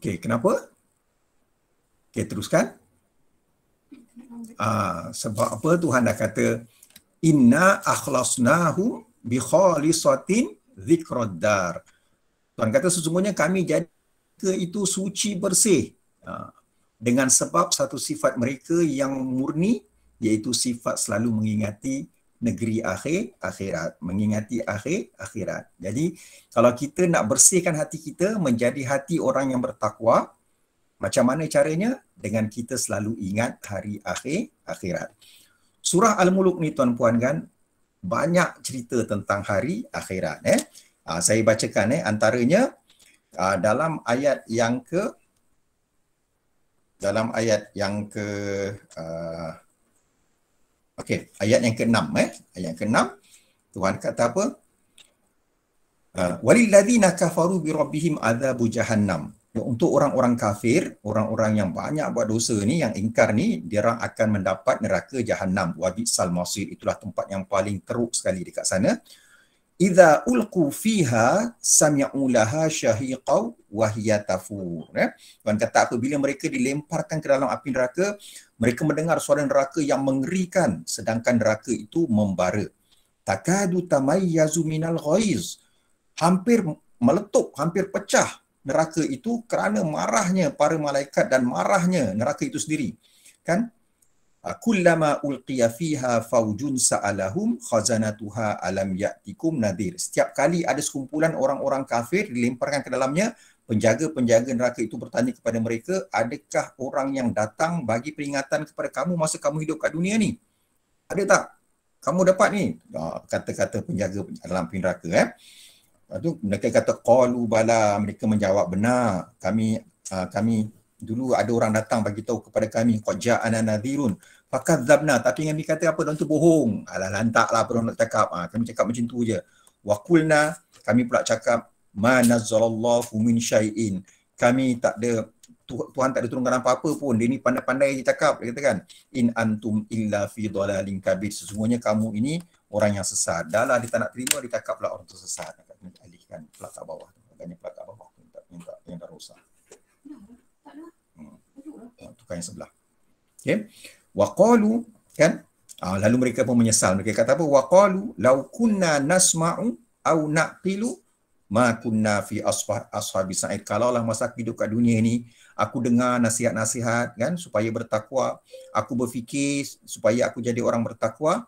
Okey, kenapa? Okey, teruskan. Sebab apa Tuhan dah kata inna akhlasnahum bi khalisatin dzikraddar. Tuhan kata sesungguhnya kami jadi itu suci bersih dengan sebab satu sifat mereka yang murni, iaitu sifat selalu mengingati negeri akhirat, mengingati akhirat. Jadi kalau kita nak bersihkan hati kita menjadi hati orang yang bertakwa, macam mana caranya? Dengan kita selalu ingat hari akhirat. Surah Al-Mulk ni tuan-puan kan banyak cerita tentang hari akhirat. Saya bacakan antaranya dalam ayat yang ke ayat yang ke-6 ayat yang ke-6 Tuhan kata apa? walilladzina kafaru bi rabbihim adzabu jahannam. Untuk orang-orang kafir, orang-orang yang banyak buat dosa ni, yang ingkar ni, dia orang akan mendapat neraka jahannam. Wa bi'sal masir, itulah tempat yang paling teruk sekali dekat sana. Idza ulqu fiha sami'u laha syahiqaw wa hiya tafur. Tuan kata apabila mereka dilemparkan ke dalam api neraka, mereka mendengar suara neraka yang mengerikan, sedangkan neraka itu membara. Takadu tamayyazu minal ghaiz. Hampir meletup, hampir pecah neraka itu kerana marahnya para malaikat dan marahnya neraka itu sendiri. Kan? Kullama ulqiya fiha faujun sa'alahum khazanatuha alam ya'tikum nadhir. Setiap kali ada sekumpulan orang-orang kafir dilemparkan ke dalamnya, penjaga-penjaga neraka itu bertanya kepada mereka, adakah orang yang datang bagi peringatan kepada kamu masa kamu hidup kat dunia ni? Ada tak? Kamu dapat ni? Kata-kata penjaga dalam api neraka. Itu mereka kata qalu bala, mereka menjawab benar. Kami dulu ada orang datang bagi tahu kepada kami qad ja'ana nadhirun fakadzabna, tapi kami kata apa orang tu bohong. Alah lantaklah apa orang nak cakap. Kami cakap macam tu je. Wa qulna, kami pula cakap ma nazzalallahu min syai'in. Kami tak ada, Tuhan tak ada turunkan apa-apa pun. Dia ni pandai-pandai je cakap, dia katakan. In antum illa fi dhalalin kabir. Sesungguhnya kamu ini orang yang sesat. Dah lah dia tak nak terima, dia cakap pula orang tu sesat. Alihkan pelakat bawah. Maknanya pelakat bawah minta yang dah rosak. Tukar yang sebelah. Okay. Waqalu, kan? Lalu mereka pun menyesal. Mereka kata apa? Waqalu law kunna nasma'u aw naqilu ma kunna fi ashabis sa'id. Kalaulah masa aku hidup kat dunia ni, aku dengar nasihat-nasihat kan supaya bertakwa, aku berfikir supaya aku jadi orang bertakwa,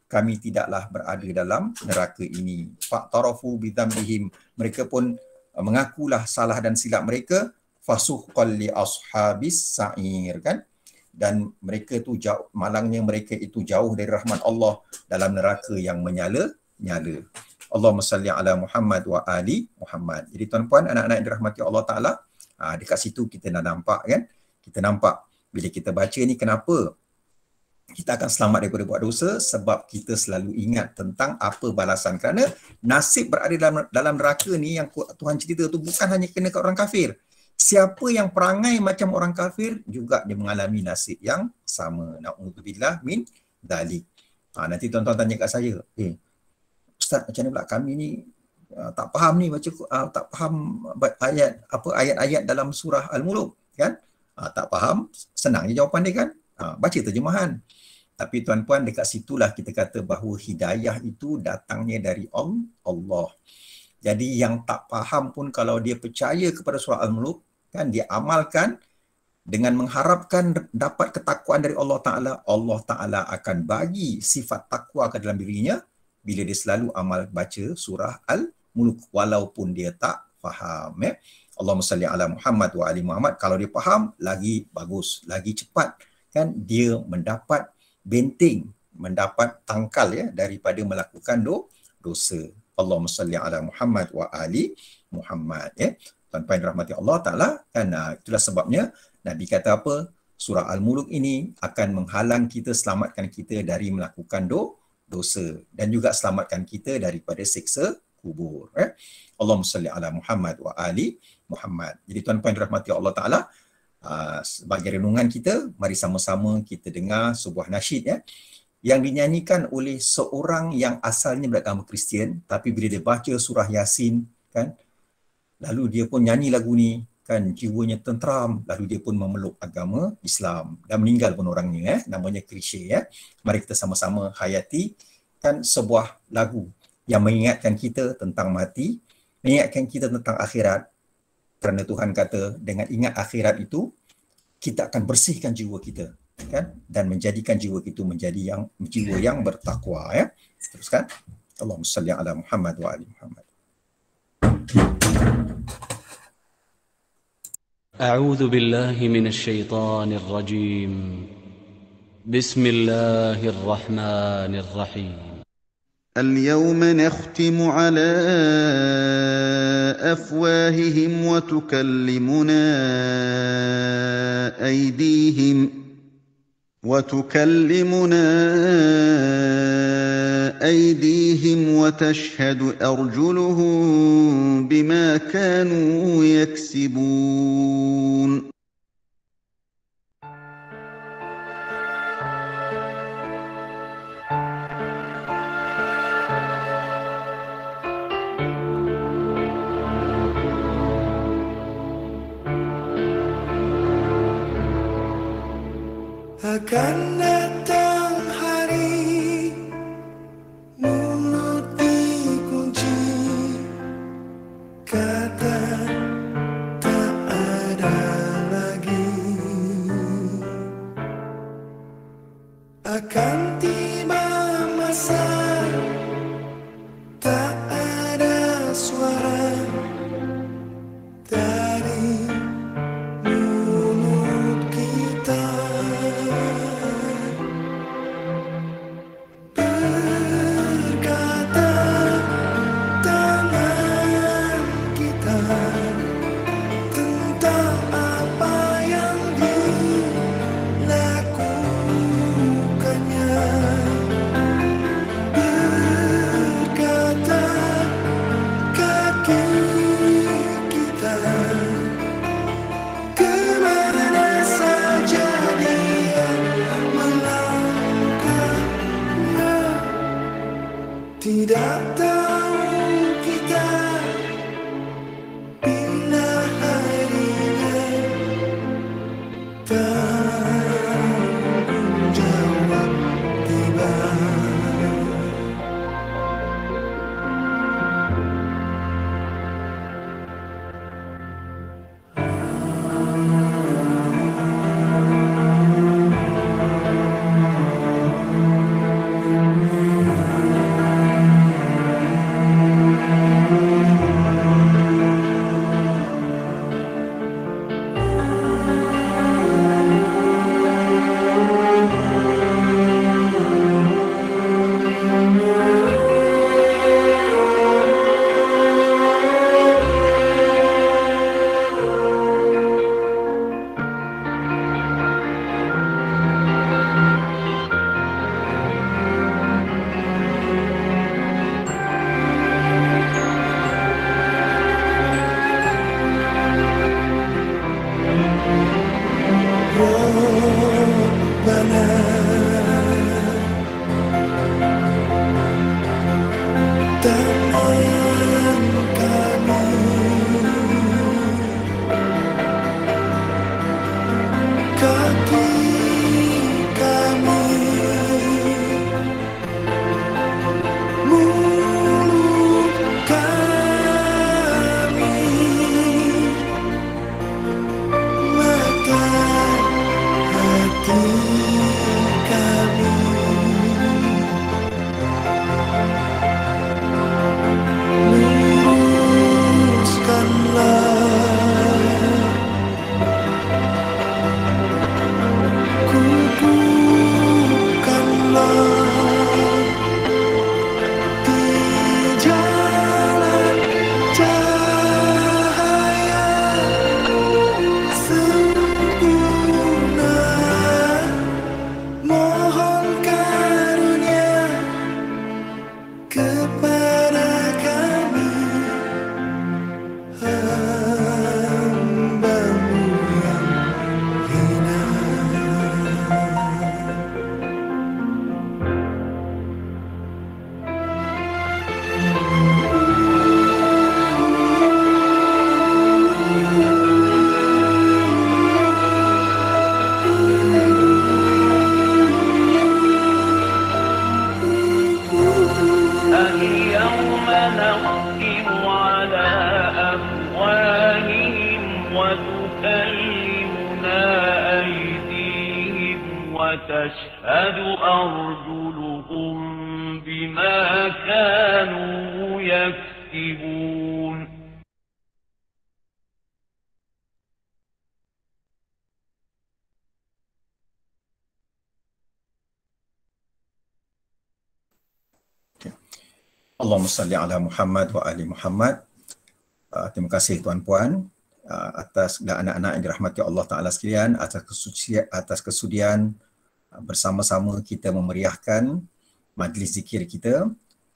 kami tidaklah berada dalam neraka ini. Fa'tarafu bidzambihim, mereka pun mengakulah salah dan silap mereka. Fasuhqal li ashabis sa'ir, kan? Dan mereka tu jauh, malangnya mereka itu jauh dari rahmat Allah dalam neraka yang menyala-nyala. Allahumma salli ala Muhammad wa ali Muhammad. Jadi tuan-puan, anak-anak yang dirahmati Allah Ta'ala, dekat situ kita dah nampak, kan? Kita nampak bila kita baca ni kenapa kita akan selamat daripada buat dosa, sebab kita selalu ingat tentang apa balasan. Kerana nasib berada dalam neraka ni yang Tuhan cerita tu bukan hanya kena kat orang kafir. Siapa yang perangai macam orang kafir juga dia mengalami nasib yang sama. Na'udzubillah min dzalik. Nanti tuan-tuan tanya kat saya, Ustaz, macam mana pula kami ni tak faham ni baca tak faham ayat-ayat dalam surah Al-Mulk, kan? Tak faham, senang je jawapan dia, kan? Baca terjemahan. Tapi tuan-puan, dekat situlah kita kata bahawa hidayah itu datangnya dari Allah. Jadi yang tak faham pun kalau dia percaya kepada surah Al-Mulk, kan, dia amalkan dengan mengharapkan dapat ketakwaan dari Allah Ta'ala akan bagi sifat takwa ke dalam dirinya bila dia selalu amal baca surah Al-Mulk walaupun dia tak faham. Allahumma salli ala Muhammad wa ali Muhammad. Kalau dia faham, lagi bagus, lagi cepat, kan, dia mendapat benteng, mendapat tangkal daripada melakukan dosa. Allahumma salli ala Muhammad wa ali Muhammad. Tuan-tuan rahmati Allah Ta'ala, kan, itulah sebabnya Nabi kata apa? Surah Al-Mulk ini akan menghalang kita, selamatkan kita dari melakukan dosa dan juga selamatkan kita daripada siksa kubur. Allahumma salli ala Muhammad wa ali Muhammad. Jadi tuan-tuan rahmati Allah Ta'ala, sebagai renungan kita, mari sama-sama kita dengar sebuah nasyid yang dinyanyikan oleh seorang yang asalnya beragama Kristian, tapi bila dia baca surah Yasin, kan, lalu dia pun nyanyi lagu ni, kan, jiwanya tenteram, lalu dia pun memeluk agama Islam dan meninggal pun orangnya, namanya Krisye. Mari kita sama-sama hayati, kan, sebuah lagu yang mengingatkan kita tentang mati, mengingatkan kita tentang akhirat, kerana Tuhan kata dengan ingat akhirat itu kita akan bersihkan jiwa kita, kan, dan menjadikan jiwa itu menjadi jiwa yang bertakwa. Teruskan. Allahumma salli ala Muhammad wa ali Muhammad. A'udzu billahi minasy syaithanir rajim. Bismillahirrahmanirrahim. اليوم نختم على أفواههم وتكلمنا أيديهم وتكلمنا أيديهم وتشهد أرجلهم بما كانوا يكسبون Akan datang hari mulut dikunci, kata tak ada lagi. Akan tiba masa tak ada suara dari mulut kita. Tidak tahu kita bila harinya tanggung jawab tiba. وتشهد أرجلهم بما كانوا يكسبون. Allahumma salli ala Muhammad wa ali Muhammad. Terima kasih tuan-puan atas dan anak-anak yang dirahmati Allah Ta'ala sekalian atas kesudian bersama-sama kita memeriahkan majlis zikir kita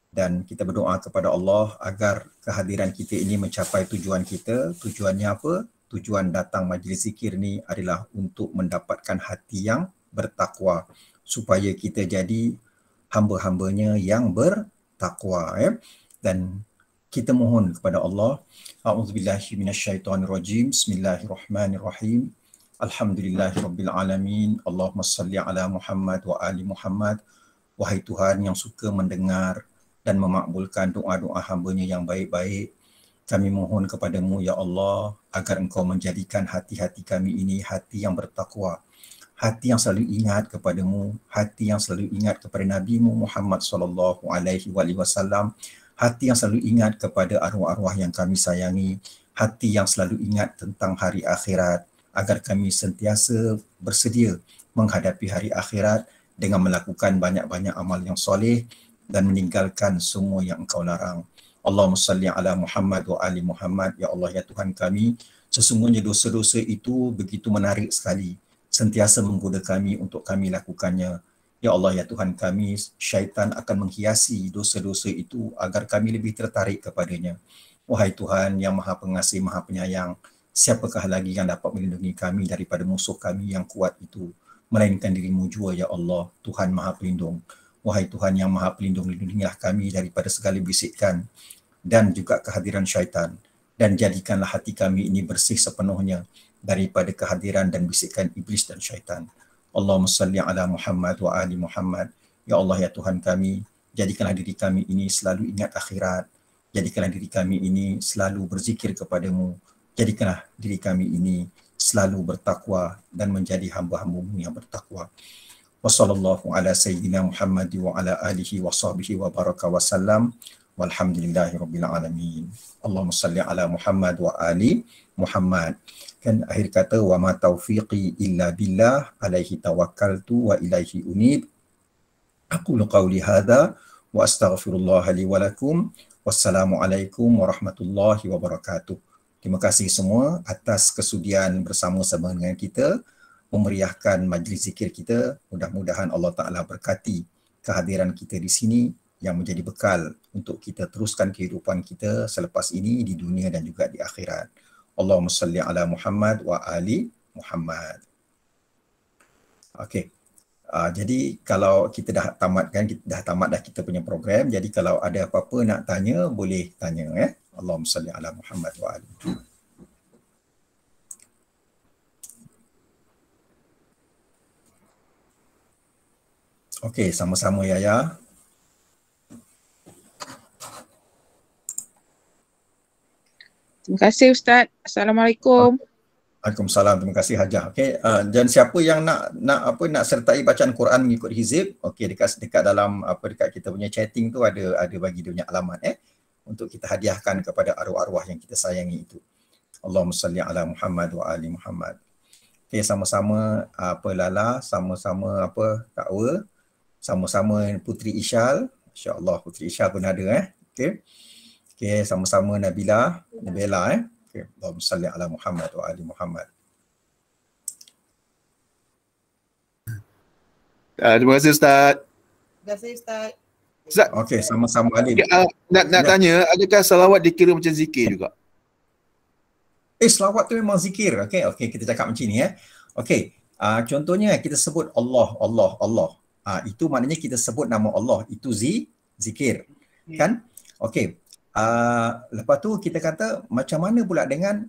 dan kita berdoa kepada Allah agar kehadiran kita ini mencapai tujuan kita. Tujuannya apa? Tujuan datang majlis zikir ni adalah untuk mendapatkan hati yang bertakwa supaya kita jadi hamba-hambanya yang bertakwa. Dan kita mohon kepada Allah. A'udzubillahi minasyaitonirrajim. Bismillahirrahmanirrahim. Alhamdulillahirabbil alamin. Allahumma salli ala Muhammad wa ali Muhammad. Wahai Tuhan yang suka mendengar dan memakbulkan doa-doa hamba-Nya yang baik-baik, kami mohon kepadamu ya Allah agar Engkau menjadikan hati-hati kami ini hati yang bertakwa, hati yang selalu ingat kepadamu, hati yang selalu ingat kepada Nabi-Mu Muhammad sallallahu alaihi wasallam, hati yang selalu ingat kepada arwah-arwah yang kami sayangi, hati yang selalu ingat tentang hari akhirat, agar kami sentiasa bersedia menghadapi hari akhirat dengan melakukan banyak-banyak amal yang soleh dan meninggalkan semua yang Engkau larang. Allahumma salli ala Muhammad wa ali Muhammad. Ya Allah, ya Tuhan kami, sesungguhnya dosa-dosa itu begitu menarik sekali, sentiasa menggoda kami untuk kami lakukannya. Ya Allah, ya Tuhan kami, syaitan akan menghiasi dosa-dosa itu agar kami lebih tertarik kepadanya. Wahai Tuhan yang Maha Pengasih, Maha Penyayang, siapakah lagi yang dapat melindungi kami daripada musuh kami yang kuat itu, melainkan diri-Mu jua, ya Allah, Tuhan Maha Pelindung. Wahai Tuhan yang Maha Pelindung, lindungilah kami daripada segala bisikan dan juga kehadiran syaitan, dan jadikanlah hati kami ini bersih sepenuhnya daripada kehadiran dan bisikan iblis dan syaitan. Allahumma salli ala Muhammad wa ali Muhammad. Ya Allah, ya Tuhan kami, jadikanlah diri kami ini selalu ingat akhirat, jadikanlah diri kami ini selalu berzikir kepadamu, jadikanlah diri kami ini selalu bertakwa dan menjadi hamba-hamba-Mu yang bertakwa. Wa sallallahu ala sayyidina Muhammad wa ala alihi wa sahbihi wa baraka wa sallam. Walhamdulillahi rabbil alamin. Allahumma salli ala Muhammad wa ali Muhammad. Kan akhir kata, wa ma taufiqi illa billah alaihi tawakkaltu wa ilaihi unib. Aqulu qawli hadha wa astaghfirullah li wa lakum. Wassalamualaikum warahmatullahi wabarakatuh. Terima kasih semua atas kesudian bersama-sama dengan kita memeriahkan majlis zikir kita. Mudah-mudahan Allah Ta'ala berkati kehadiran kita di sini yang menjadi bekal untuk kita teruskan kehidupan kita selepas ini di dunia dan juga di akhirat. Allahumma salli ala Muhammad wa ali Muhammad. Okey. Jadi kalau kita dah tamatkan, dah kita punya program. Jadi kalau ada apa-apa nak tanya, boleh tanya ya. Allahumma salli ala Muhammad wa ali Muhammad. Okey, sama-sama Yaya. Terima kasih Ustaz. Assalamualaikum. Waalaikumsalam. Terima kasih Hajah. Okey, dan siapa yang nak sertai bacaan Quran mengikut hizib, okey, dekat dalam dekat kita punya chatting tu ada bagi dia punya alamat untuk kita hadiahkan kepada arwah-arwah yang kita sayangi itu. Allahumma salli ala Muhammad wa ali Muhammad. Okey, sama-sama Lala, sama-sama Takwa, sama-sama Putri Isyal. Insya-Allah Putri Isyal pun ada Okey. Okey, sama-sama Nabila. Okey, Allahumma salli ala Muhammad wa ali Muhammad. Terima kasih Ustaz. Terima kasih Ustaz. Ustaz. Okey, sama-sama Ali. Nak tanya, adakah salawat dikira macam zikir juga? Selawat tu memang zikir. Okey, kita cakap macam ni Okey, contohnya kita sebut Allah. Itu maknanya kita sebut nama Allah, itu zikir. Kan? Okey. Lepas tu kita kata macam mana pula dengan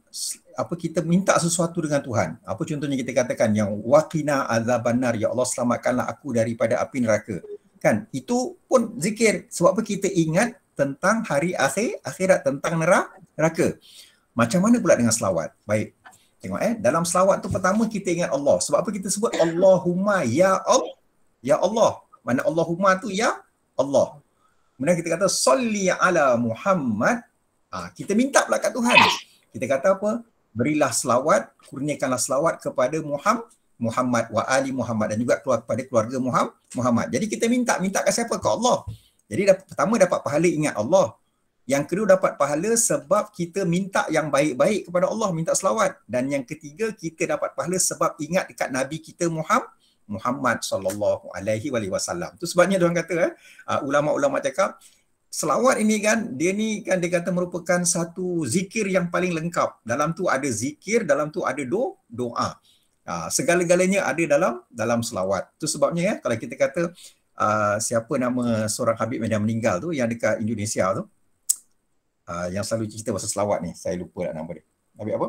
kita minta sesuatu dengan Tuhan. Apa contohnya kita katakan yang waqina azabannar, ya Allah selamatkanlah aku daripada api neraka. Kan? Itu pun zikir. Sebab apa? Kita ingat tentang hari akhirat, tentang neraka. Macam mana pula dengan selawat? Baik. Tengok dalam selawat tu pertama kita ingat Allah. Sebab apa kita sebut Allahumma ya Allah. Ya Allah. Mana Allahumma tu ya Allah. Kemudian kita kata salli ala Muhammad. Kita minta pula kat Tuhan. Kita kata apa? Berilah selawat, kurniakanlah selawat kepada Muhammad wa ali Muhammad, dan juga kepada keluarga Muhammad. Jadi kita minta kat siapa? Kat Allah. Jadi pertama dapat pahala ingat Allah. Yang kedua dapat pahala sebab kita minta yang baik-baik kepada Allah, minta selawat. Dan yang ketiga kita dapat pahala sebab ingat dekat Nabi kita Muhammad sallallahu alaihi wasallam. Tu sebabnya dia orang kata ulama-ulama cakap selawat ini kan dia kata merupakan satu zikir yang paling lengkap. Dalam tu ada zikir, dalam tu ada doa. Segala-galanya ada dalam selawat. Tu sebabnya kalau kita kata siapa nama seorang Habib yang meninggal tu yang dekat Indonesia tu, yang selalu cerita pasal selawat ni, saya lupa lah nama dia. Habib apa?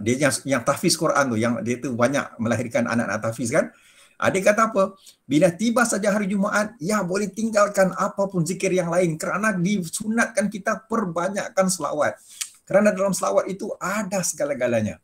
Dia yang tahfiz Quran tu, yang dia tu banyak melahirkan anak-anak tahfiz kan. Dia kata apa? Bila tiba saja hari Jumaat, ya boleh tinggalkan apapun zikir yang lain kerana disunatkan kita perbanyakkan selawat. Kerana dalam selawat itu ada segala-galanya.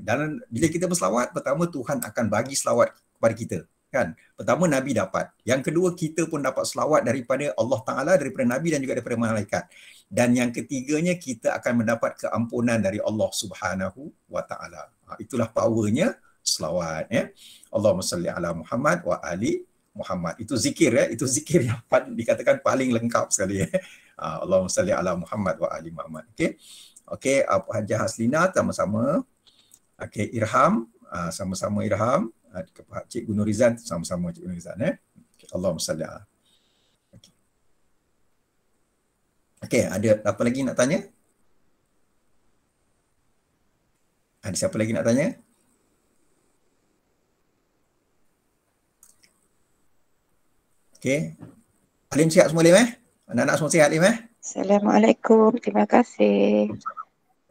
Dan bila kita berselawat, pertama Tuhan akan bagi selawat kepada kita. Kan? Pertama Nabi dapat. Yang kedua kita pun dapat selawat daripada Allah Ta'ala, daripada Nabi dan juga daripada malaikat. Dan yang ketiganya kita akan mendapat keampunan dari Allah Subhanahu wa Ta'ala. Itulah powernya selawat ya. Allahumma salli ala Muhammad wa ali Muhammad. Itu zikir ya, itu zikir yang dikatakan paling lengkap sekali ya. Allahumma salli ala Muhammad wa ali Muhammad. Okey. Okey, Hajah Haslina sama-sama. Okey, Irham sama-sama Irham. Cikgu Nurizan sama-sama Cikgu Nurizan ya. Allahumma salli ala. Okey, ada apa lagi nak tanya? Ada siapa lagi nak tanya? Okey. Alim sihat semua Alim Anak-anak semua sihat Alim Assalamualaikum. Terima kasih.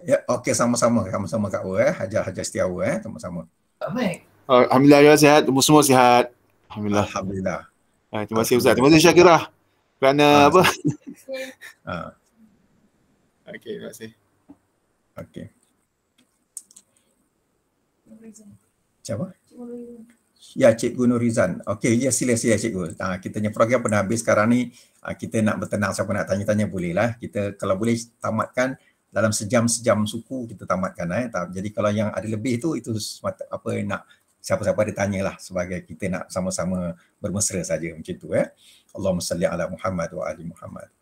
Ya, okey sama-sama Kak Wa Hajar Setiawa sama-sama. Alhamdulillah ya sihat, semua sihat. Alhamdulillah. Alhamdulillah. Terima kasih Ustaz. Terima kasih Syakirah. Kerana apa? Okey, terima kasih. Okey. Siapa? Ya, Cikgu Nurizan. Okey, ya sila Cikgu. Kita punya program pun dah habis sekarang ni. Kita nak bertenang, siapa nak tanya-tanya bolehlah. Kita kalau boleh tamatkan dalam sejam suku kita tamatkan Jadi kalau yang ada lebih tu itu apa nak siapa-siapa ada tanyalah sebagai kita nak sama-sama bermesra saja macam tu Allahumma salli ala Muhammad wa ali Muhammad.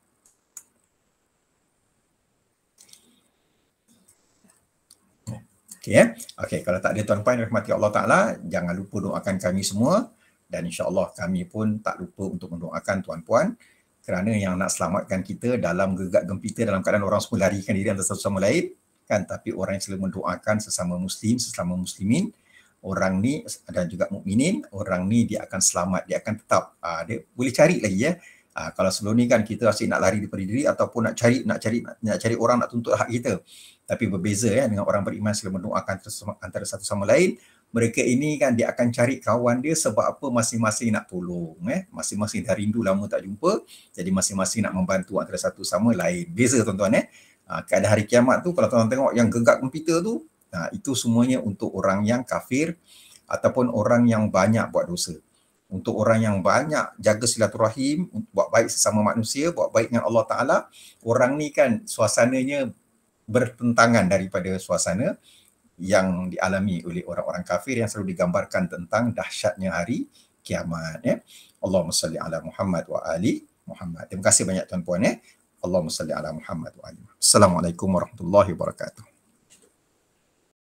Okey Okey, kalau tak ada tuan-puan rahmati Allah Taala, jangan lupa doakan kami semua dan insya-Allah kami pun tak lupa untuk mendoakan tuan-puan kerana yang nak selamatkan kita dalam gegap gempita dalam keadaan orang semua larikan diri antara satu sama lain kan, tapi orang yang selalu mendoakan sesama muslim, sesama muslimin, orang ni dan juga mukminin, orang ni dia akan selamat, dia akan tetap dia boleh cari lagi kalau sebelum ni kan kita asyik nak lari daripada diri ataupun nak cari orang nak tuntut hak kita. Tapi berbeza dengan orang beriman selalu mendoakan antara satu sama lain. Mereka ini kan dia akan cari kawan dia sebab apa masing-masing nak tolong masing-masing dah rindu lama tak jumpa, jadi masing-masing nak membantu antara satu sama lain. Beza tuan-tuan keadaan hari kiamat tu kalau tuan-tuan tengok yang gegap gempita tu, itu semuanya untuk orang yang kafir ataupun orang yang banyak buat dosa. Untuk orang yang banyak jaga silaturahim, buat baik sesama manusia, buat baik dengan Allah Ta'ala, orang ni kan suasananya bertentangan daripada suasana yang dialami oleh orang-orang kafir yang selalu digambarkan tentang dahsyatnya hari kiamat Allahumma salli ala Muhammad wa ali Muhammad. Terima kasih banyak tuan-puan Allahumma salli ala Muhammad wa ali. Assalamualaikum warahmatullahi wabarakatuh.